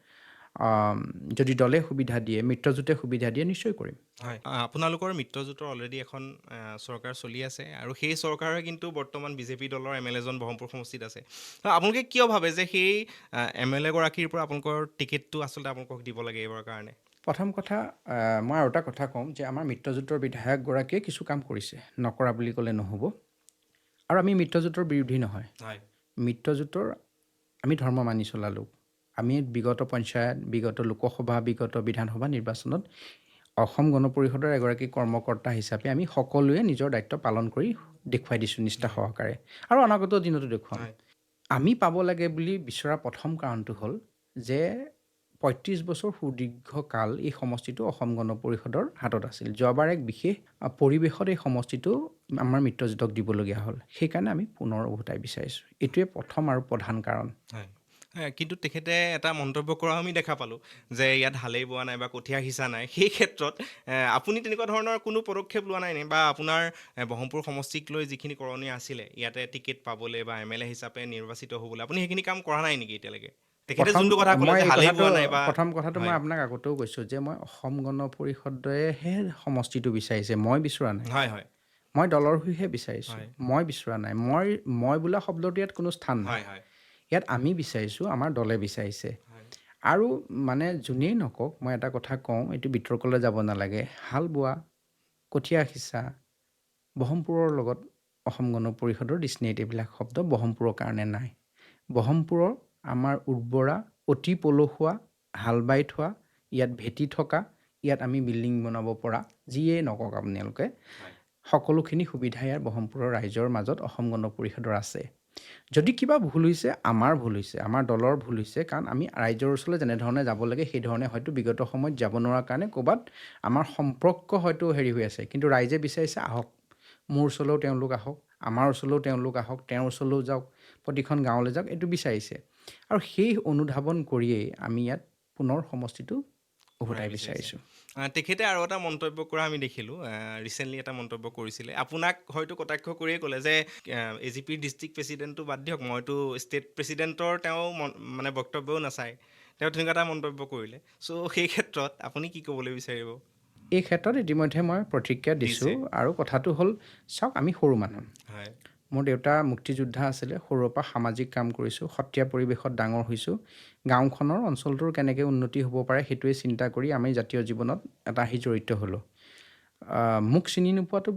যদি দলে সুবিধা দিয়ে, মিত্ৰজোঁটে সুবিধা দিয়ে, নিশ্চয় কৰিম। হয়, আপোনালোকৰ মিত্ৰজোঁটৰ অলৰেডি এখন চৰকাৰ চলি আছে, আৰু সেই চৰকাৰে কিন্তু বৰ্তমান বিজেপি দলৰ MLA জন ব্ৰহ্মপুৰ সমষ্টিত আছে। আপোনালোকে কিয় ভাবে যে সেই MLA গৰাকীৰ পৰা আপোনালোকৰ টিকেটটো আচলতে আপোনালোকক দিব লাগে এইবাৰ কাৰণে? প্ৰথম কথা, মই আৰু এটা কথা ক'ম যে আমাৰ মিত্ৰজোঁটৰ বিধায়কগৰাকীয়ে কিছু কাম কৰিছে, নকৰা বুলি ক'লে নহ'ব। আৰু আমি মিত্ৰজোঁটৰ বিৰোধী নহয়। হয়, মিত্ৰজোঁটৰ আমি ধৰ্ম মানি চলা লোক। আমি বিগত পঞ্চায়ত, বিগত লোকসভা, বিগত বিধানসভা নিৰ্বাচনত অসম গণ পৰিষদৰ এগৰাকী কৰ্মকৰ্তা হিচাপে আমি সকলোৱে নিজৰ দায়িত্ব পালন কৰি দেখুৱাই দিছোঁ নিষ্ঠা সহকাৰে, আৰু অনাগত দিনতো দেখুৱাম। হয়, আমি পাব লাগে বুলি বিচৰা প্ৰথম কাৰণটো হ'ল যে 35 বছৰ সুদীৰ্ঘকাল এই সমষ্টিটো অসম গণ পৰিষদৰ হাতত আছিল। যোৱাবাৰ এক বিশেষ পৰিৱেশত এই সমষ্টিটো আমাৰ মিত্ৰজোঁটক দিবলগীয়া হ'ল। সেইকাৰণে আমি পুনৰ উভতাই বিচাৰিছোঁ। এইটোৱে প্ৰথম আৰু প্ৰধান কাৰণ। হয়। কিন্তু তেখেতে এটা মন্তব্য কৰা আমি দেখা পালোঁ যে ইয়াত হালেই বোৱা নাই বা কঠীয়া সিঁচা নাই। সেই ক্ষেত্ৰত আপুনি তেনেকুৱা ধৰণৰ কোনো পদক্ষেপ লোৱা নাই নে? বা আপোনাৰ ব্ৰহ্মপুৰ সমষ্টিক লৈ যিখিনি কৰণীয় আছিলে, ইয়াতে টিকেট পাবলৈ বা MLA হিচাপে নিৰ্বাচিত হ'বলৈ, আপুনি সেইখিনি কাম কৰা নাই নেকি এতিয়ালৈকে? তেখেতে যোনটো কথা ক'লে যে হালেই বোৱা নাই বা প্ৰথম কথাটো মই হয়, আপোনাক আগতেও কৈছোঁ যে মই অসম গণ পৰিষদেহে সমষ্টিটো বিচাৰিছে, মই বিচৰা নাই। হয়, হয়, মই দলৰ হৈহে বিচাৰিছোঁ, হয়, মই বিচৰা নাই। মই বোলা শব্দটো ইয়াত কোনো স্থান নাই। হয়, হয়, ইয়াত আমি বিচাৰিছোঁ, আমাৰ দলে বিচাৰিছে। হয়, আৰু মানে যোনেই নকওক, মই এটা কথা কওঁ, এইটো বিতৰ্কলৈ যাব নালাগে। হাল বোৱা, কঠীয়া সিঁচা, ব্ৰহ্মপুৰৰ লগত অসম গণ পৰিষদৰ ডিক্সনেৰীত এইবিলাক শব্দ ব্ৰহ্মপুৰৰ কাৰণে নাই। ব্ৰহ্মপুৰৰ আমাৰ উৰ্বৰা, অতি পলসুৱা, হাল বাই থোৱা, ইয়াত ভেটি থকা, ইয়াত আমি বিল্ডিং বনাব পৰা, যিয়েই নকওক আপোনালোকে, হয়, সকলোখিনি সুবিধা ইয়াৰ ব্ৰহ্মপুৰৰ ৰাইজৰ মাজত অসম গণ পৰিষদৰ আছে। যদি কিবা ভুল হৈছে, আমাৰ ভুল হৈছে, আমাৰ দলৰ ভুল হৈছে, কাৰণ আমি ৰাইজৰ ওচৰলৈ যেনেধৰণে যাব লাগে সেইধৰণে হয়তো বিগত সময়ত যাব নোৱাৰাৰ কাৰণে ক'ৰবাত আমাৰ সম্পৰ্ক হয়তো হেৰি হৈ আছে। কিন্তু ৰাইজে বিচাৰিছে আহক, মোৰ ওচৰলৈও তেওঁলোক আহক, আমাৰ ওচৰলৈও তেওঁলোক আহক, তেওঁৰ ওচৰলৈও যাওক, প্ৰতিখন গাঁৱলৈ যাওক, এইটো বিচাৰিছে। আৰু সেই অনুধাৱন কৰিয়েই আমি ইয়াত পুনৰ সমষ্টিটো উভতাই বিচাৰিছোঁ। তেখেতে আৰু এটা মন্তব্য কৰা আমি দেখিলোঁ, ৰিচেণ্টলি এটা মন্তব্য কৰিছিলে, আপোনাক হয়তো কটাক্ষ কৰিয়ে ক'লে যে AGPৰ ডিষ্ট্ৰিক্ট প্ৰেচিডেণ্টটো বাদ দিয়ক, মইতো ষ্টেট প্ৰেচিডেণ্টৰ তেওঁ মানে বক্তব্যও নাচায়, তেওঁ তেনেকুৱা এটা মন্তব্য কৰিলে। চ' সেই ক্ষেত্ৰত আপুনি কি ক'বলৈ বিচাৰিব? এই ক্ষেত্ৰত ইতিমধ্যে মই প্ৰতিক্ৰিয়া দিছোঁ। দিছে। আৰু কথাটো হ'ল, চাওক, আমি সৰু মানুহ। হয় মোৰ দেউতা মুক্তিযোদ্ধা আছিলে, সৰুৰ পৰা সামাজিক কাম কৰিছোঁ, সত্ৰীয়া পৰিৱেশত ডাঙৰ হৈছোঁ। গাঁওখনৰ অঞ্চলটোৰ কেনেকৈ উন্নতি হ'ব পাৰে সেইটোৱে চিন্তা কৰি আমি জাতীয় জীৱনত এটা আহি জড়িত হ'লোঁ। মোক চিনি নোপোৱাটো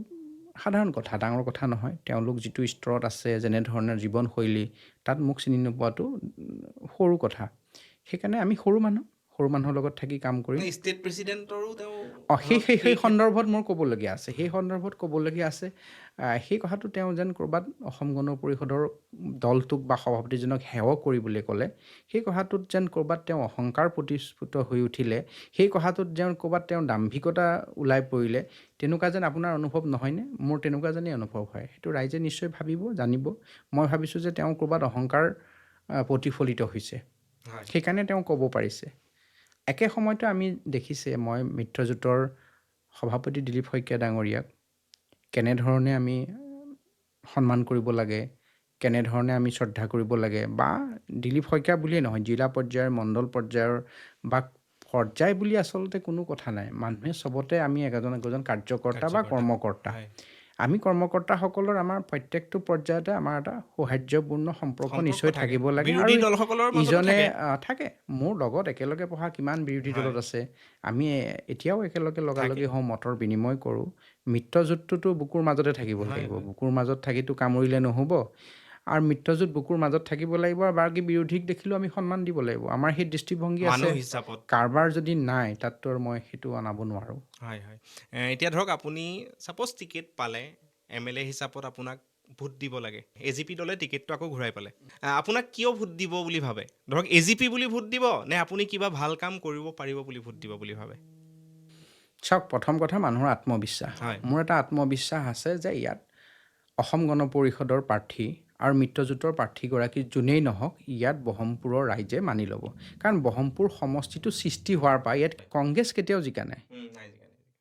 সাধাৰণ কথা, ডাঙৰ কথা নহয়। তেওঁলোক যিটো স্তৰত আছে, যেনেধৰণৰ জীৱনশৈলী, তাত মোক চিনি নোপোৱাটো সৰু কথা। সেইকাৰণে আমি সৰু মানুহৰ লগত থাকি কাম কৰিম। ষ্টেট প্ৰেচিডেণ্টৰো তেওঁ সেই সন্দৰ্ভত মোৰ ক'বলগীয়া আছে, সেই কথাটো তেওঁ যেন ক'ৰবাত অসম গণ পৰিষদৰ দলটোক বা সভাপতিজনক সেৱ কৰিবলৈ ক'লে, সেই কথাটোত যেন ক'ৰবাত তেওঁ অহংকাৰ প্ৰতিস্ফুট হৈ উঠিলে, সেই কথাটোত যেন ক'ৰবাত তেওঁৰ দাম্ভিকতা ওলাই পৰিলে, তেনেকুৱা যেন আপোনাৰ অনুভৱ নহয়নে? মোৰ তেনেকুৱা যেনেই অনুভৱ হয়। সেইটো ৰাইজে নিশ্চয় ভাবিব, জানিব। মই ভাবিছোঁ যে তেওঁ ক'ৰবাত অহংকাৰ প্ৰতিফলিত হৈছে, হয় সেইকাৰণে তেওঁ ক'ব পাৰিছে। একে সময়তে আমি দেখিছে, মই মিত্ৰজোঁটৰ সভাপতি দিলীপ শইকীয়া ডাঙৰীয়াক কেনেধৰণে আমি সন্মান কৰিব লাগে, কেনেধৰণে আমি শ্ৰদ্ধা কৰিব লাগে, বা দিলীপ শইকীয়া বুলিয়েই নহয়, জিলা পৰ্যায়ৰ, মণ্ডল পৰ্যায়ৰ বা পৰ্যায় বুলি আচলতে কোনো কথা নাই। মানুহে চবতে আমি একজন কাৰ্যকৰ্তা বা কৰ্মকৰ্তা। হয়। আমি কৰ্মকৰ্তাসকলৰ আমাৰ প্ৰত্যেকটো পৰ্যায়তে আমাৰ এটা সৌহাৰ্দ্যপূৰ্ণ সম্পৰ্ক নিশ্চয় থাকে। থাকিব লাগে। বিৰোধী আৰু দলসকলৰ মাজতো ইজনে থাকে। থাকে। মোৰ লগত একেলগে পঢ়া কিমান বিৰোধী হয়। দলত আছে, আমি এতিয়াও একেলগে লগালগি থাকে। হওঁ, মতৰ বিনিময় কৰোঁ। মিত্ৰজোঁটটোতো বুকুৰ মাজতে থাকিব হয়, লাগিব। হয়। বুকুৰ মাজত থাকিতো কামুৰিলে নহ'ব। আৰু মিত্ৰজোঁট বুকুৰ মাজত থাকিব লাগিব, আৰু বাকী বিৰোধীক দেখিলেও আমি সন্মান দিব লাগিব। আমাৰ সেই দৃষ্টিভংগী আছে। মানুহ হিচাপত। কাৰোবাৰ যদি নাই, তাততো আৰু মই সেইটো অনাব নোৱাৰোঁ। হয় হয়। এতিয়া ধৰক আপুনি ছাপ'জ টিকেট পালে, MLA হিচাপত আপোনাক ভোট দিব লাগে, AGP দলে টিকেটটো আকৌ ঘূৰাই পালে, আপোনাক কিয় ভোট দিব বুলি ভাবে? ধৰক AGP বুলি ভোট দিব, নে আপুনি কিবা ভাল কাম কৰিব পাৰিব বুলি ভোট দিব বুলি ভাবে? চাওক, প্ৰথম কথা মানুহৰ আত্মবিশ্বাস। হয়। মোৰ এটা আত্মবিশ্বাস আছে যে ইয়াত অসম গণ পৰিষদৰ প্ৰাৰ্থী আৰু মিত্ৰজোঁটৰ প্ৰাৰ্থীগৰাকী যোনেই নহওক, ইয়াত বহমপুৰৰ ৰাইজে মানি ল'ব। কাৰণ বহমপুৰ সমষ্টিটো সৃষ্টি হোৱাৰ পৰা ইয়াত কংগ্ৰেছ কেতিয়াও জিকা নাই।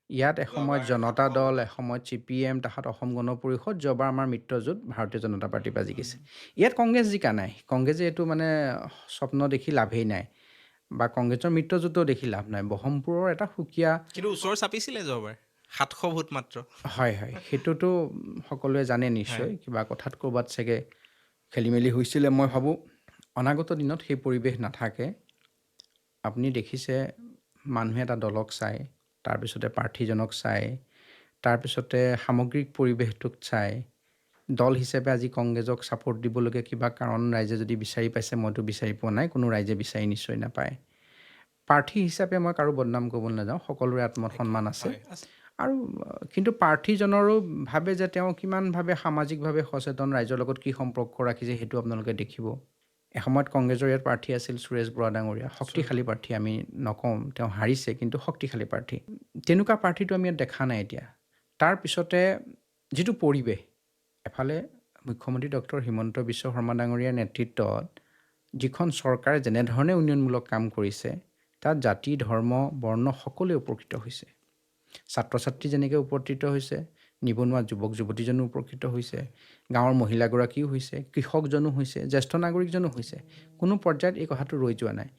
ইয়াত এসময়ত জনতা দল, এসময়ত CPM, তাহাঁত অসম গণ পৰিষদ, যোৱাবাৰ আমাৰ মিত্ৰজোঁট ভাৰতীয় জনতা পাৰ্টিৰ পৰা জিকিছে। ইয়াত কংগ্ৰেছ জিকা নাই। কংগ্ৰেছে এইটো মানে স্বপ্ন দেখি লাভেই নাই, বা কংগ্ৰেছৰ মিত্ৰজোঁটও দেখি লাভ নাই। বহমপুৰৰ এটা সুকীয়া, কিন্তু ওচৰ চাপিছিলে যোৱাবাৰ, 700 ভোট মাত্ৰ। হয়, সেইটোতো সকলোৱে জানে নিশ্চয়। কিবা কথাত ক'ৰবাত চাগে খেলি মেলি হৈছিলে। মই ভাবোঁ অনাগত দিনত সেই পৰিৱেশ নাথাকে। আপুনি দেখিছে, মানুহে এটা দলক চায়, তাৰপিছতে প্ৰাৰ্থীজনক চায়, তাৰপিছতে সামগ্ৰিক পৰিৱেশটোক চায়। দল হিচাপে আজি কংগ্ৰেছক ছাপোৰ্ট দিবলগীয়া কিবা কাৰণ ৰাইজে যদি বিচাৰি পাইছে, মইতো বিচাৰি পোৱা নাই, কোনো ৰাইজে বিচাৰি নিশ্চয় নাপায়। প্ৰাৰ্থী হিচাপে মই কাৰো বদনাম কৰিবলৈ নাযাওঁ, সকলোৰে আত্মসন্মান আছে। আৰু কিন্তু প্ৰাৰ্থীজনৰো ভাবে যে তেওঁ কিমানভাৱে সামাজিকভাৱে সচেতন, ৰাইজৰ লগত কি সম্পৰ্ক ৰাখিছে, সেইটো আপোনালোকে দেখিব। এসময়ত কংগ্ৰেছৰ ইয়াত প্ৰাৰ্থী আছিল সুৰেশ বৰা ডাঙৰীয়া, শক্তিশালী প্ৰাৰ্থী। আমি নকওঁ তেওঁ হাৰিছে, কিন্তু শক্তিশালী প্ৰাৰ্থী। তেনেকুৱা প্ৰাৰ্থীটো আমি ইয়াত দেখা নাই এতিয়া। তাৰপিছতে যিটো পৰিৱেশ, এফালে মুখ্যমন্ত্ৰী ডক্টৰ হিমন্ত বিশ্ব শৰ্মা ডাঙৰীয়াৰ নেতৃত্বত যিখন চৰকাৰে যেনেধৰণে উন্নয়নমূলক কাম কৰিছে, তাত জাতি, ধৰ্ম, বৰ্ণ সকলোৱে উপকৃত হৈছে। ছাত্ৰ ছাত্ৰী যেনেকৈ উপকৃত হৈছে, নিবনুৱা যুৱক যুৱতীজনো উপকৃত হৈছে, গাঁৱৰ মহিলাগৰাকীও হৈছে, কৃষকজনো হৈছে, জ্যেষ্ঠ নাগৰিকজনো হৈছে। কোনো পৰ্যায়ত এই কথাটো ৰৈ যোৱা নাই।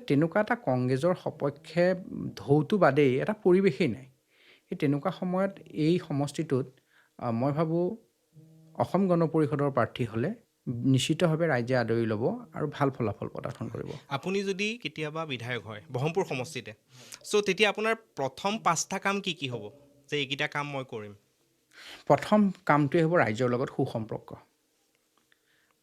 তেনেকুৱা এটা কংগ্ৰেছৰ সপক্ষে ঢৌটো বাদেই এটা পৰিৱেশেই নাই। সেই তেনেকুৱা সময়ত এই সমষ্টিটোত মই ভাবোঁ অসম গণ পৰিষদৰ প্ৰাৰ্থী হ'লে নিশ্চিতভাৱে ৰাইজে আদৰি ল'ব আৰু ভাল ফলাফল প্ৰদৰ্শন কৰিব। আপুনি যদি কেতিয়াবা বিধায়ক হয় বহমপুৰ সমষ্টিতে, চ' তেতিয়া আপোনাৰ প্ৰথম 5টা কাম কি কি হ'ব, যে এইকেইটা কাম মই কৰিম? প্ৰথম কামটোৱে হ'ব ৰাইজৰ লগত সুসম্পৰ্ক।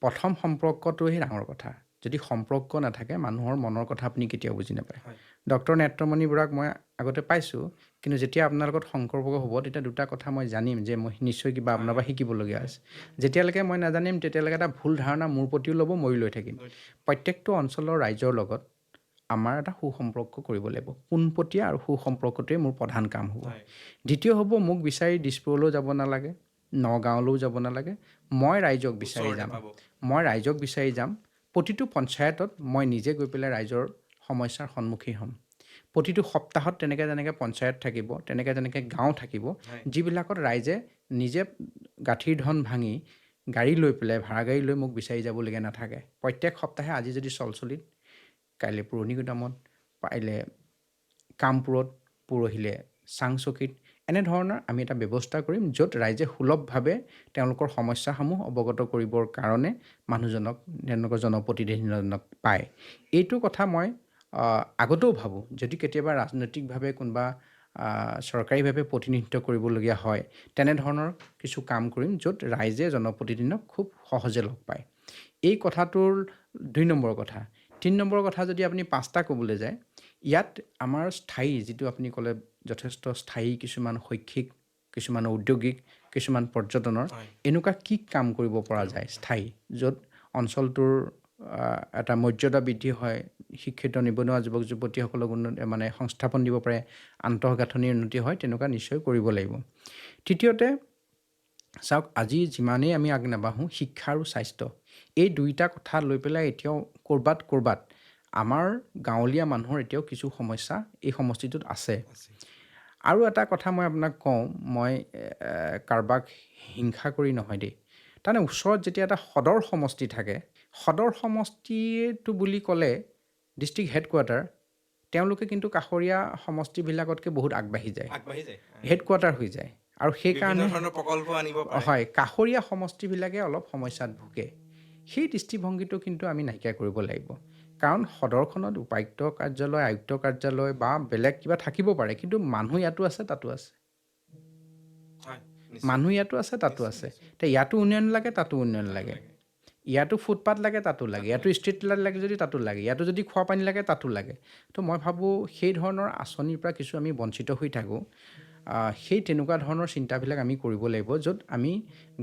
প্ৰথম সম্পৰ্কটোৱেই ডাঙৰ কথা। যদি সম্পৰ্ক নাথাকে, মানুহৰ মনৰ কথা আপুনি কেতিয়াও বুজি নাপায়। ডক্টৰ নেত্ৰমণি বৰাক মই আগতে পাইছোঁ, কিন্তু যেতিয়া আপোনাৰ লগত সম্পৰ্ক হ'ব, তেতিয়া দুটা কথা মই জানিম যে মই নিশ্চয় কিবা আপোনাৰ পৰা শিকিবলগীয়া আছে। যেতিয়ালৈকে মই নাজানিম, তেতিয়ালৈকে এটা ভুল ধাৰণা মোৰ প্ৰতিও ল'ব, ময়ো লৈ থাকিম। প্ৰত্যেকটো অঞ্চলৰ ৰাইজৰ লগত আমাৰ এটা সুসম্পৰ্ক কৰিব লাগিব। পোনপটীয়া আৰু সুসম্পৰ্কটোৱে মোৰ প্ৰধান কাম হ'ব। দ্বিতীয় হ'ব, মোক বিচাৰি দিছপুৰলৈও যাব নালাগে, নগাঁৱলৈও যাব নালাগে। মই ৰাইজক বিচাৰি যাম। প্ৰতিটো পঞ্চায়তত মই নিজে গৈ পেলাই ৰাইজৰ সমস্যাৰ সন্মুখীন হ'ম। প্ৰতিটো সপ্তাহত তেনেকৈ পঞ্চায়ত থাকিব, তেনেকৈ গাঁও থাকিব, হয় যিবিলাকত ৰাইজে নিজে গাঁঠিৰ ধন ভাঙি গাড়ী লৈ পেলাই, ভাড়া গাড়ী লৈ মোক বিচাৰি যাবলগীয়া নাথাকে। প্ৰত্যেক সপ্তাহে আজি যদি চলচলিত, কাইলৈ পুৰণি গুদামত, পাৰিলে কামপুৰত, পৰহিলে চাংচকীত, এনেধৰণৰ আমি এটা ব্যৱস্থা কৰিম য'ত ৰাইজে সুলভভাৱে তেওঁলোকৰ সমস্যাসমূহ অৱগত কৰিবৰ কাৰণে মানুহজনক, তেওঁলোকৰ জনপ্ৰতিনিধিজনক পায়। এইটো কথা মই আগতেও ভাবোঁ, যদি কেতিয়াবা ৰাজনৈতিকভাৱে কোনোবা চৰকাৰীভাৱে প্ৰতিনিধিত্ব কৰিবলগীয়া হয়, তেনেধৰণৰ কিছু কাম কৰিম য'ত ৰাইজে জনপ্ৰতিনিধিক খুব সহজে লগ পায়। এই কথাটোৰ 2 নম্বৰ কথা। 3 নম্বৰ কথা যদি আপুনি 5টা ক'বলৈ যায়, ইয়াত আমাৰ স্থায়ী, যিটো আপুনি ক'লে যথেষ্ট স্থায়ী কিছুমান শৈক্ষিক, কিছুমান ঔদ্যোগিক, কিছুমান পৰ্যটনৰ হয় এনেকুৱা কি কাম কৰিব পৰা যায় স্থায়ী, য'ত অঞ্চলটোৰ এটা মৰ্যাদা বৃদ্ধি হয়, শিক্ষিত নিবনুৱা যুৱক যুৱতীসকলক মানে সংস্থাপন দিব পাৰে, আন্তঃগাঁথনিৰ উন্নতি হয়, তেনেকুৱা নিশ্চয় কৰিব লাগিব। তৃতীয়তে চাওক, আজি যিমানেই আমি আগ নাবাঢ়োঁ, শিক্ষা আৰু স্বাস্থ্য, এই 2টা কথা লৈ পেলাই এতিয়াও ক'ৰবাত আমাৰ গাঁৱলীয়া মানুহৰ এতিয়াও কিছু সমস্যা এই সমষ্টিটোত আছে। আৰু এটা কথা মই আপোনাক কওঁ, মই কাৰোবাক হিংসা কৰি নহয় দেই, তাৰমানে ওচৰত যেতিয়া এটা সদৰ সমষ্টি থাকে, সদৰ সমষ্টিটো বুলি ক'লে ডিষ্ট্ৰিক্ট হেডকোৱাৰ্টাৰ, তেওঁলোকে কিন্তু কাষৰীয়া সমষ্টিবিলাকতকৈ বহুত আগবাঢ়ি যায়, আগবাঢ়ি যায় হেডকোৱাৰ্টাৰ হৈ যায়। আৰু বিভিন্ন সেইকাৰণে ধৰণৰ প্ৰকল্প আনিব পাৰে হয়, কাষৰীয়া সমষ্টিবিলাকে অলপ সমস্যাত ভোগে। সেই দৃষ্টিভংগীটো কিন্তু আমি নাইকিয়া কৰিব লাগিব। কাৰণ সদৰখনত উপায়ুক্ত কাৰ্যালয়, আয়ুক্ত কাৰ্যালয় বা বেলেগ কিবা থাকিব পাৰে, কিন্তু মানুহ ইয়াতো আছে, তাতো আছে। হয় নিশ্চয় মানুহ ইয়াতো আছে, তাতো আছে। এতিয়া ইয়াতো উন্নয়ন লাগে, তাতো উন্নয়ন লাগে। ইয়াতো ফুটপাথ লাগে, তাতো লাগে। ইয়াতো ষ্ট্ৰীট লাইট লাগে যদি তাতো লাগে। ইয়াতো যদি খোৱা পানী লাগে, তাতো লাগে। তো মই ভাবোঁ সেই ধৰণৰ আঁচনিৰ পৰা কিছু আমি বঞ্চিত হৈ থাকোঁ। সেই তেনেকুৱা ধৰণৰ চিন্তাবিলাক আমি কৰিব লাগিব, য'ত আমি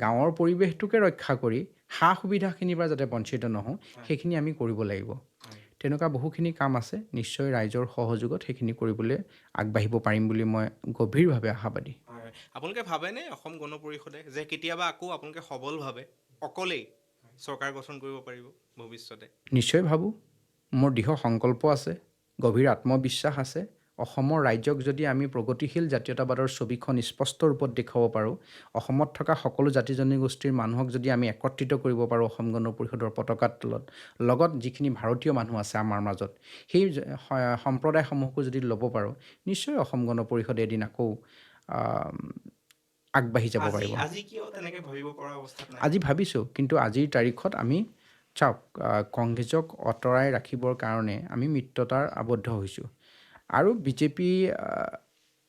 গাঁৱৰ পৰিৱেশটোকে ৰক্ষা কৰি সা সুবিধাখিনিৰ পৰা যাতে বঞ্চিত নহওঁ, সেইখিনি আমি কৰিব লাগিব। তেনেকুৱা বহুখিনি কাম আছে, নিশ্চয় ৰাইজৰ সহযোগত সেইখিনি কৰিবলৈ আগবাঢ়িব পাৰিম বুলি মই গভীৰভাৱে আশাবাদী। হয় আপোনালোকে ভাবেনে অসম গণ পৰিষদে যে কেতিয়াবা আকৌ আপোনালোকে সবলভাৱে অকলেই চৰকাৰ গঠন কৰিব পাৰিব ভৱিষ্যতে? নিশ্চয় ভাবোঁ, মোৰ দৃঢ় সংকল্প আছে, গভীৰ আত্মবিশ্বাস আছে। অসমৰ ৰাজ্যক যদি আমি প্ৰগতিশীল জাতীয়তাবাদৰ ছবিখন স্পষ্ট ৰূপত দেখুৱাব পাৰোঁ, অসমত থকা সকলো জাতি জনগোষ্ঠীৰ মানুহক যদি আমি একত্ৰিত কৰিব পাৰোঁ অসম গণ পৰিষদৰ পতাকাৰ তলত, লগত যিখিনি ভাৰতীয় মানুহ আছে আমাৰ মাজত, সেই সম্প্ৰদায়সমূহকো যদি ল'ব পাৰোঁ, নিশ্চয় অসম গণ পৰিষদে এদিন আকৌ আগবাঢ়ি যাব পাৰিব। আজি কিয় তেনেকৈ ভাবিব পৰা অৱস্থাত নাই? আজি ভাবিছোঁ, কিন্তু আজিৰ তাৰিখত আমি চাওক, কংগ্ৰেছক আঁতৰাই ৰাখিবৰ কাৰণে আমি মিত্ৰতাৰ আবদ্ধ হৈছোঁ, আৰু বিজেপি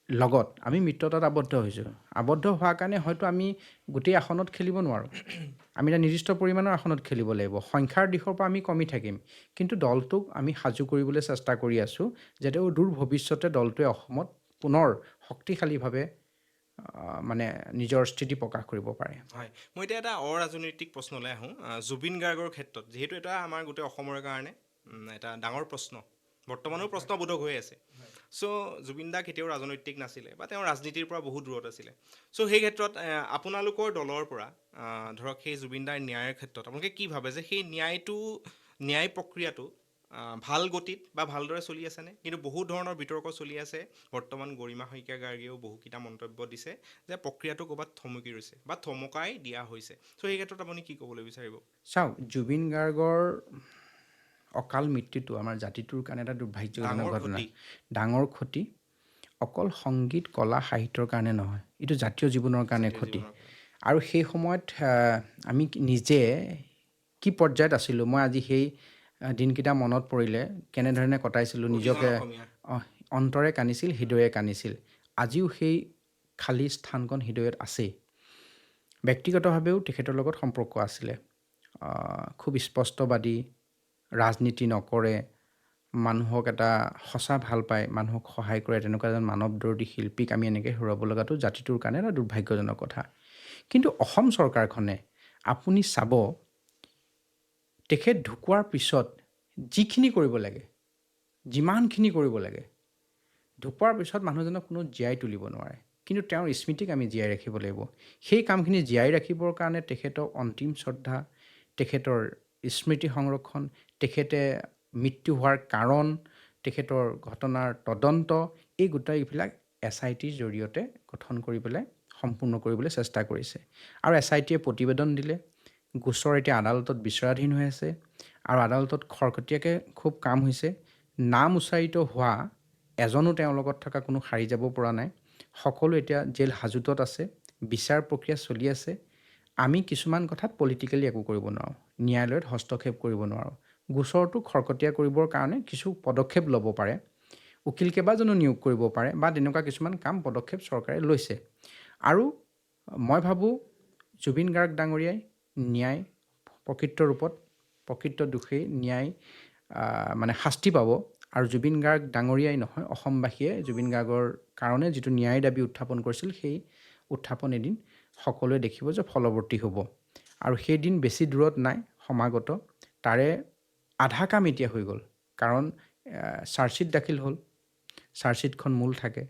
লগত আমি মিত্ৰতাত আবদ্ধ হৈছোঁ। আবদ্ধ হোৱাৰ কাৰণে হয়তো আমি গোটেই আসনত খেলিব নোৱাৰোঁ। আমি এটা নিৰ্দিষ্ট পৰিমাণৰ আসনত খেলিব লাগিব। সংখ্যাৰ দিশৰ পৰা আমি কমি থাকিম, কিন্তু দলটোক আমি সাজু কৰিবলৈ চেষ্টা কৰি আছোঁ, যাতে দূৰ ভৱিষ্যতে দলটোৱে অসমত পুনৰ শক্তিশালীভাৱে মানে নিজৰ স্থিতি প্ৰকাশ কৰিব পাৰে। হয়, মই এতিয়া এটা অৰাজনৈতিক প্ৰশ্নলৈ আহোঁ। জুবিন গাৰ্গৰ ক্ষেত্ৰত যিহেতু এটা আমাৰ গোটেই অসমৰ কাৰণে এটা ডাঙৰ প্ৰশ্ন, বৰ্তমানো প্ৰশ্নবোধক হৈ আছে। চ' জুবিন দা কেতিয়াও ৰাজনৈতিক নাছিলে বা তেওঁ ৰাজনীতিৰ পৰা বহুত দূৰত আছিলে। চ' সেই ক্ষেত্ৰত আপোনালোকৰ দলৰ পৰা ধৰক সেই জুবিন দাৰ ন্যায়ৰ ক্ষেত্ৰত আপোনালোকে কি ভাবে যে সেই ন্যায় প্ৰক্ৰিয়াটো ভাল গতিত বা ভালদৰে চলি আছেনে? কিন্তু বহু ধৰণৰ বিতৰ্ক চলি আছে। বৰ্তমান গৰিমা শইকীয়া গাৰ্গেও বহুকেইটা মন্তব্য দিছে যে প্ৰক্ৰিয়াটো ক'ৰবাত থমকি ৰৈছে বা থমকাই দিয়া হৈছে। চ' সেই ক্ষেত্ৰত আপুনি কি ক'বলৈ বিচাৰিব? চাওক, জুবিন গাৰ্গৰ অকাল মৃত্যুটো আমাৰ জাতিটোৰ কাৰণে এটা দুৰ্ভাগ্যজনক ঘটনা, ডাঙৰ ক্ষতি। অকল সংগীত, কলা, সাহিত্যৰ কাৰণে নহয়, এইটো জাতীয় জীৱনৰ কাৰণে ক্ষতি। আৰু সেই সময়ত আমি নিজে কি পৰ্যায়ত আছিলোঁ, মই আজি সেই দিনকেইটা মনত পৰিলে কেনেধৰণে কটাইছিলোঁ নিজকে। অন্তৰে কান্দিছিল, হৃদয়ে কান্দিছিল। আজিও সেই খালী স্থানকণ হৃদয়ত আছেই। ব্যক্তিগতভাৱেও তেখেতৰ লগত সম্পৰ্ক আছিলে। খুব স্পষ্টবাদী, ৰাজনীতি নকৰে, মানুহক এটা সঁচা ভাল পায়, মানুহক সহায় কৰে, তেনেকুৱা এজন মানৱদৰ্দী শিল্পীক আমি এনেকৈ হেৰুৱাব লগাটো জাতিটোৰ কাৰণে এটা দুৰ্ভাগ্যজনক কথা। কিন্তু অসম চৰকাৰখনে আপুনি চাব, তেখেত ঢুকোৱাৰ পিছত যিখিনি কৰিব লাগে, যিমানখিনি কৰিব লাগে, ঢুকোৱাৰ পিছত মানুহজনক কোনো জীয়াই তুলিব নোৱাৰে, কিন্তু তেওঁৰ স্মৃতিক আমি জীয়াই ৰাখিব লাগিব। সেই কামখিনি জীয়াই ৰাখিবৰ কাৰণে তেখেতক অন্তিম শ্ৰদ্ধা, তেখেতৰ স্মৃতি সংৰক্ষণ, তেখেতে মৃত্যু হোৱাৰ কাৰণ, তেখেতৰ ঘটনাৰ তদন্ত এই গোটেইবিলাক SITৰ জৰিয়তে গঠন কৰি পেলাই সম্পূৰ্ণ কৰিবলৈ চেষ্টা কৰিছে আৰু SITয়ে প্ৰতিবেদন দিলে। গোচৰ এতিয়া আদালতত বিচাৰাধীন হৈ আছে আৰু আদালতত খৰখেতীয়াকৈ খুব কাম হৈছে। নাম উচ্চাৰিত হোৱা এজনো তেওঁৰ লগত থকা কোনো সাৰি যাব পৰা নাই। সকলো এতিয়া জেল হাজোতত আছে, বিচাৰ প্ৰক্ৰিয়া চলি আছে। আমি কিছুমান কথাত পলিটিকেলি একো কৰিব নোৱাৰোঁ, ন্যায়ালয়ত হস্তক্ষেপ কৰিব নোৱাৰোঁ। গোচৰটো খৰখেতীয়া কৰিবৰ কাৰণে কিছু পদক্ষেপ ল'ব পাৰে, উকিল কেইবাজনো নিয়োগ কৰিব পাৰে বা তেনেকুৱা কিছুমান কাম পদক্ষেপ চৰকাৰে লৈছে। আৰু মই ভাবোঁ জুবিন গাৰ্গ ডাঙৰীয়াই ন্যায় প্ৰকৃত ৰূপত প্ৰকৃত দোষী ন্যায় মানে শাস্তি পাব। আৰু জুবিন গাৰ্গ ডাঙৰীয়াই নহয়, অসমবাসীয়ে জুবিন গাৰ্গৰ কাৰণে যিটো ন্যায়ৰ দাবী উত্থাপন কৰিছিল, সেই উত্থাপন এদিন সকলোৱে দেখিব যে ফলৱৰ্তী হ'ব। আৰু সেই দিন বেছি দূৰত নাই, সমাগত। তাৰে আধা কাম এতিয়া হৈ গ'ল, কাৰণ চাৰ্জশ্বিট দাখিল হ'ল। চাৰ্জশ্বিটখন মূল থাকে,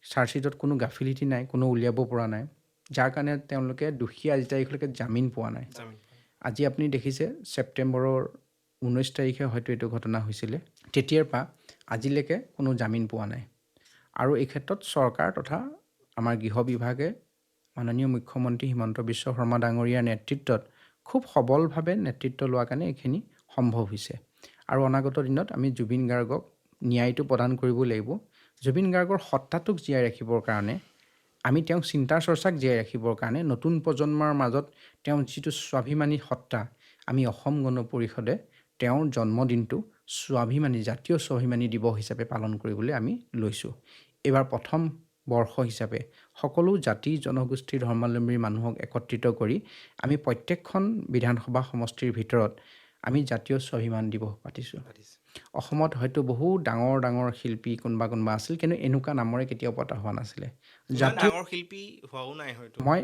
চাৰ্জশ্বিটত কোনো গাফিলিটি নাই, কোনো উলিয়াব পৰা নাই, যাৰ কাৰণে তেওঁলোকে দোষী আজি তাৰিখলৈকে জামিন পোৱা নাই। আজি আপুনি দেখিছে ছেপ্টেম্বৰৰ 19 তাৰিখে হয়তো এইটো ঘটনা হৈছিলে, তেতিয়াৰ পৰা আজিলৈকে কোনো জামিন পোৱা নাই। আৰু এই ক্ষেত্ৰত চৰকাৰ তথা আমাৰ গৃহ বিভাগে মাননীয় মুখ্যমন্ত্ৰী হিমন্ত বিশ্ব শৰ্মা ডাঙৰীয়াৰ নেতৃত্বত খুব সবলভাৱে নেতৃত্ব লোৱাৰ কাৰণে এইখিনি সম্ভৱ হৈছে। আৰু অনাগত দিনত আমি জুবিন গাৰ্গক ন্যায়টো প্ৰদান কৰিব লাগিব। জুবিন গাৰ্গৰ সত্তাটোক জীয়াই ৰাখিবৰ কাৰণে, আমি তেওঁক চিন্তা চৰ্চাক জীয়াই ৰাখিবৰ কাৰণে নতুন প্ৰজন্মৰ মাজত তেওঁৰ যিটো স্বাভিমানী সত্তা, আমি অসম গণ পৰিষদে তেওঁৰ জন্মদিনটো স্বাভিমানী জাতীয় স্বাভিমানী দিৱস হিচাপে পালন কৰিবলৈ আমি লৈছোঁ। এইবাৰ প্ৰথম বৰ্ষ হিচাপে সকলো জাতি জনগোষ্ঠীৰ ধৰ্মাৱলম্বী মানুহক একত্ৰিত কৰি আমি প্ৰত্যেকখন বিধানসভা সমষ্টিৰ ভিতৰত আমি জাতীয় স্বাভিমান দিৱস পাতিছোঁ। অসমত হয়তো বহু ডাঙৰ ডাঙৰ শিল্পী কোনোবা আছিল, কিন্তু এনেকুৱা নামৰে কেতিয়াও পতা হোৱা নাছিলে। ডাঙৰ শিল্পী হোৱাও নাই হয়তো। মই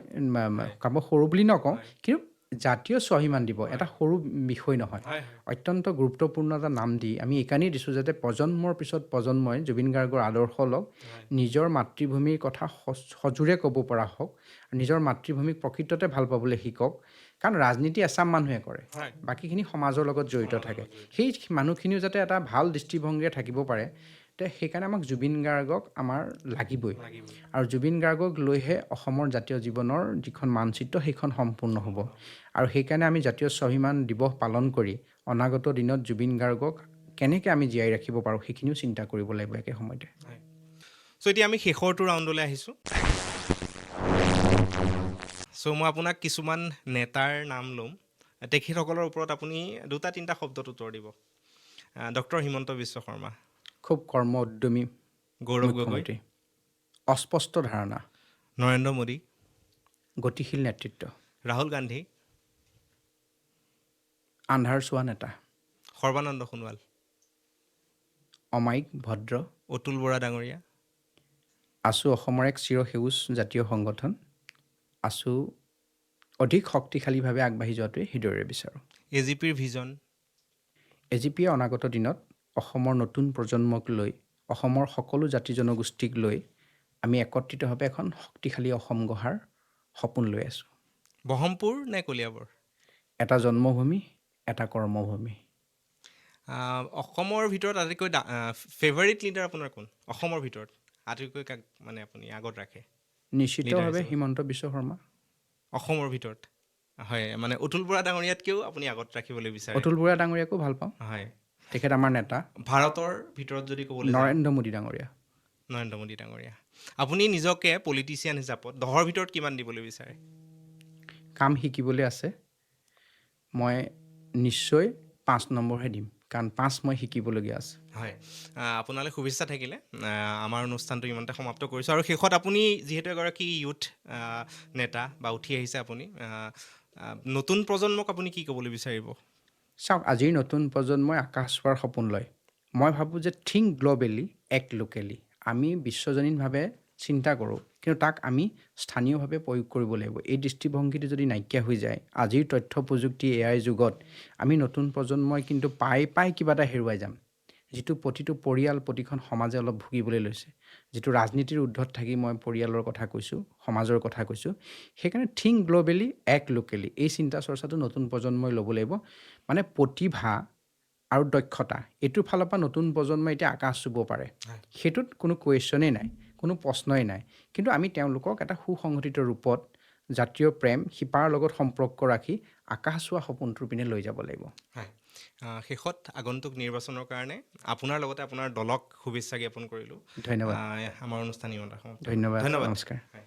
কাম সৰু বুলি নকওঁ, কিন্তু জাতীয় স্বাভিমান দিৱস এটা সৰু বিষয় নহয়, অত্যন্ত গুৰুত্বপূৰ্ণ এটা নাম দি আমি এইকাৰণেই দিছোঁ যাতে প্ৰজন্মৰ পিছত প্ৰজন্মই জুবিন গাৰ্গৰ আদৰ্শ লওক, নিজৰ মাতৃভূমিৰ কথা সজোৰে ক'ব পৰা হওক, নিজৰ মাতৃভূমিক প্ৰকৃততে ভাল পাবলৈ শিকক। কাৰণ ৰাজনীতি এচাম মানুহে কৰে, বাকীখিনি সমাজৰ লগত জড়িত থাকে। সেই মানুহখিনিও যাতে এটা ভাল দৃষ্টিভংগীৰে থাকিব পাৰে, সেইকাৰণে আমাক জুবিন গাৰ্গক আমাৰ লাগিবই। আৰু জুবিন গাৰ্গক লৈহে অসমৰ জাতীয় জীৱনৰ যিখন মানচিত্ৰ সেইখন সম্পূৰ্ণ হ'ব। আৰু সেইকাৰণে আমি জাতীয় স্বাভিমান দিৱস পালন কৰি অনাগত দিনত জুবিন গাৰ্গক কেনেকৈ আমি জীয়াই ৰাখিব পাৰোঁ সেইখিনিও চিন্তা কৰিব লাগিব একে সময়তে। চ' এতিয়া আমি শেষৰটো ৰাউণ্ডলৈ আহিছোঁ। চ' মই আপোনাক কিছুমান নেতাৰ নাম ল'ম, তেখেতসকলৰ ওপৰত আপুনি 2-3টা শব্দত উত্তৰ দিব। ডক্টৰ হিমন্ত বিশ্ব শৰ্মা, খুব কৰ্ম উদ্যমী গৌৰৱ গগৈ, মুখ্যমন্ত্ৰী, অস্পষ্ট ধাৰণা, নৰেন্দ্ৰ মোদী, গতিশীল নেতৃত্ব, ৰাহুল গান্ধী, আন্ধাৰ চোৱা নেতা, সৰ্বানন্দ সোণোৱাল, অমায়িক ভদ্ৰ, অতুল বৰা ডাঙৰীয়া, আছু অসমৰ এক চিৰসেউজ জাতীয় সংগঠন, আছু অধিক শক্তিশালীভাৱে আগবাঢ়ি যোৱাটোৱে হৃদয়েৰে বিচাৰোঁ। AGPৰ ভিজন, AGPয়ে অনাগত দিনত অসমৰ নতুন প্ৰজন্মক লৈ, অসমৰ সকলো জাতি জনগোষ্ঠীক লৈ আমি একত্ৰিতভাৱে এখন শক্তিশালী অসম গঢ়াৰ সপোন লৈ আছোঁ। ব্ৰহ্মপুৰ নে কলিয়াবৰ? এটা জন্মভূমি, এটা কৰ্মভূমি। অসমৰ ভিতৰত আটাইতকৈ ফেভাৰিট লিডাৰ আপোনাৰ কোন? অসমৰ ভিতৰত আটাইতকৈ কাক মানে আপুনি আগত ৰাখে? নিশ্চিতভাৱে হিমন্ত বিশ্ব শৰ্মা। অসমৰ ভিতৰত হয়, মানে অতুল বৰা ডাঙৰীয়াতকৈও আপুনি আগত ৰাখিবলৈ বিচাৰে? অতুল বৰা ডাঙৰীয়াকো ভাল পাওঁ, হয়, তেখেত আমাৰ নেতা। ভাৰতৰ ভিতৰত যদি ক'বলৈ যাওঁ, নৰেন্দ্ৰ মোদী ডাঙৰীয়া। নৰেন্দ্ৰ মোদী ডাঙৰীয়া। আপুনি নিজকে পলিটিচিয়ান হিচাপত 10ৰ ভিতৰত কিমান দিবলৈ বিচাৰে? কাম শিকিবলৈ আছে, মই নিশ্চয় 5 নম্বৰহে দিম, কাৰণ 5 মই শিকিবলগীয়া আছে। হয়, আপোনালৈ শুভেচ্ছা থাকিলে। আমাৰ অনুষ্ঠানটো ইমানতে সমাপ্ত কৰিছোঁ। আৰু শেষত আপুনি যিহেতু এগৰাকী ইউথ নেতা বা উঠি আহিছে, আপুনি নতুন প্ৰজন্মক আপুনি কি ক'বলৈ বিচাৰিব? চাওক, আজিৰ নতুন প্ৰজন্মই আকাশ চোৱাৰ সপোন লয়। মই ভাবোঁ যে থিংক গ্ল'বেলি, এক্ট লোকেলি। আমি বিশ্বজনীনভাৱে চিন্তা কৰোঁ, কিন্তু তাক আমি স্থানীয়ভাৱে প্ৰয়োগ কৰিব লাগিব। এই দৃষ্টিভংগীটো যদি নাইকিয়া হৈ যায়, আজিৰ তথ্য প্ৰযুক্তি AI যুগত আমি নতুন প্ৰজন্মই কিন্তু পাই কিবা এটা হেৰুৱাই যাম, যিটো প্ৰতিটো পৰিয়াল, প্ৰতিখন সমাজে অলপ ভুগিবলৈ লৈছে। যিটো ৰাজনীতিৰ ঊৰ্ধত থাকি মই পৰিয়ালৰ কথা কৈছোঁ, সমাজৰ কথা কৈছোঁ। সেইকাৰণে থিংক গ্ল'বেলি, এক্ট লোকেলি, এই চিন্তা চৰ্চাটো নতুন প্ৰজন্মই ল'ব লাগিব। মানে প্ৰতিভা আৰু দক্ষতা এইটোৰ ফালৰ পৰা নতুন প্ৰজন্মই এতিয়া আকাশ চুব পাৰে সেইটোত কোনো কুৱেশ্যনেই নাই কোনো প্ৰশ্নই নাই কিন্তু আমি তেওঁলোকক এটা সুসংগঠিত ৰূপত জাতীয় প্ৰেম শিপাৰ লগত সম্পৰ্ক ৰাখি আকাশ চোৱা সপোনটোৰ পিনে লৈ যাব লাগিব হয় শেষত আগন্তুক নিৰ্বাচনৰ কাৰণে আপোনাৰ লগতে আপোনাৰ দলক শুভেচ্ছা জ্ঞাপন কৰিলোঁ ধন্যবাদ আমাৰ অনুষ্ঠান ইমানতে সমাপ্ত। ধন্যবাদ ধন্যবাদ নমস্কাৰ হয়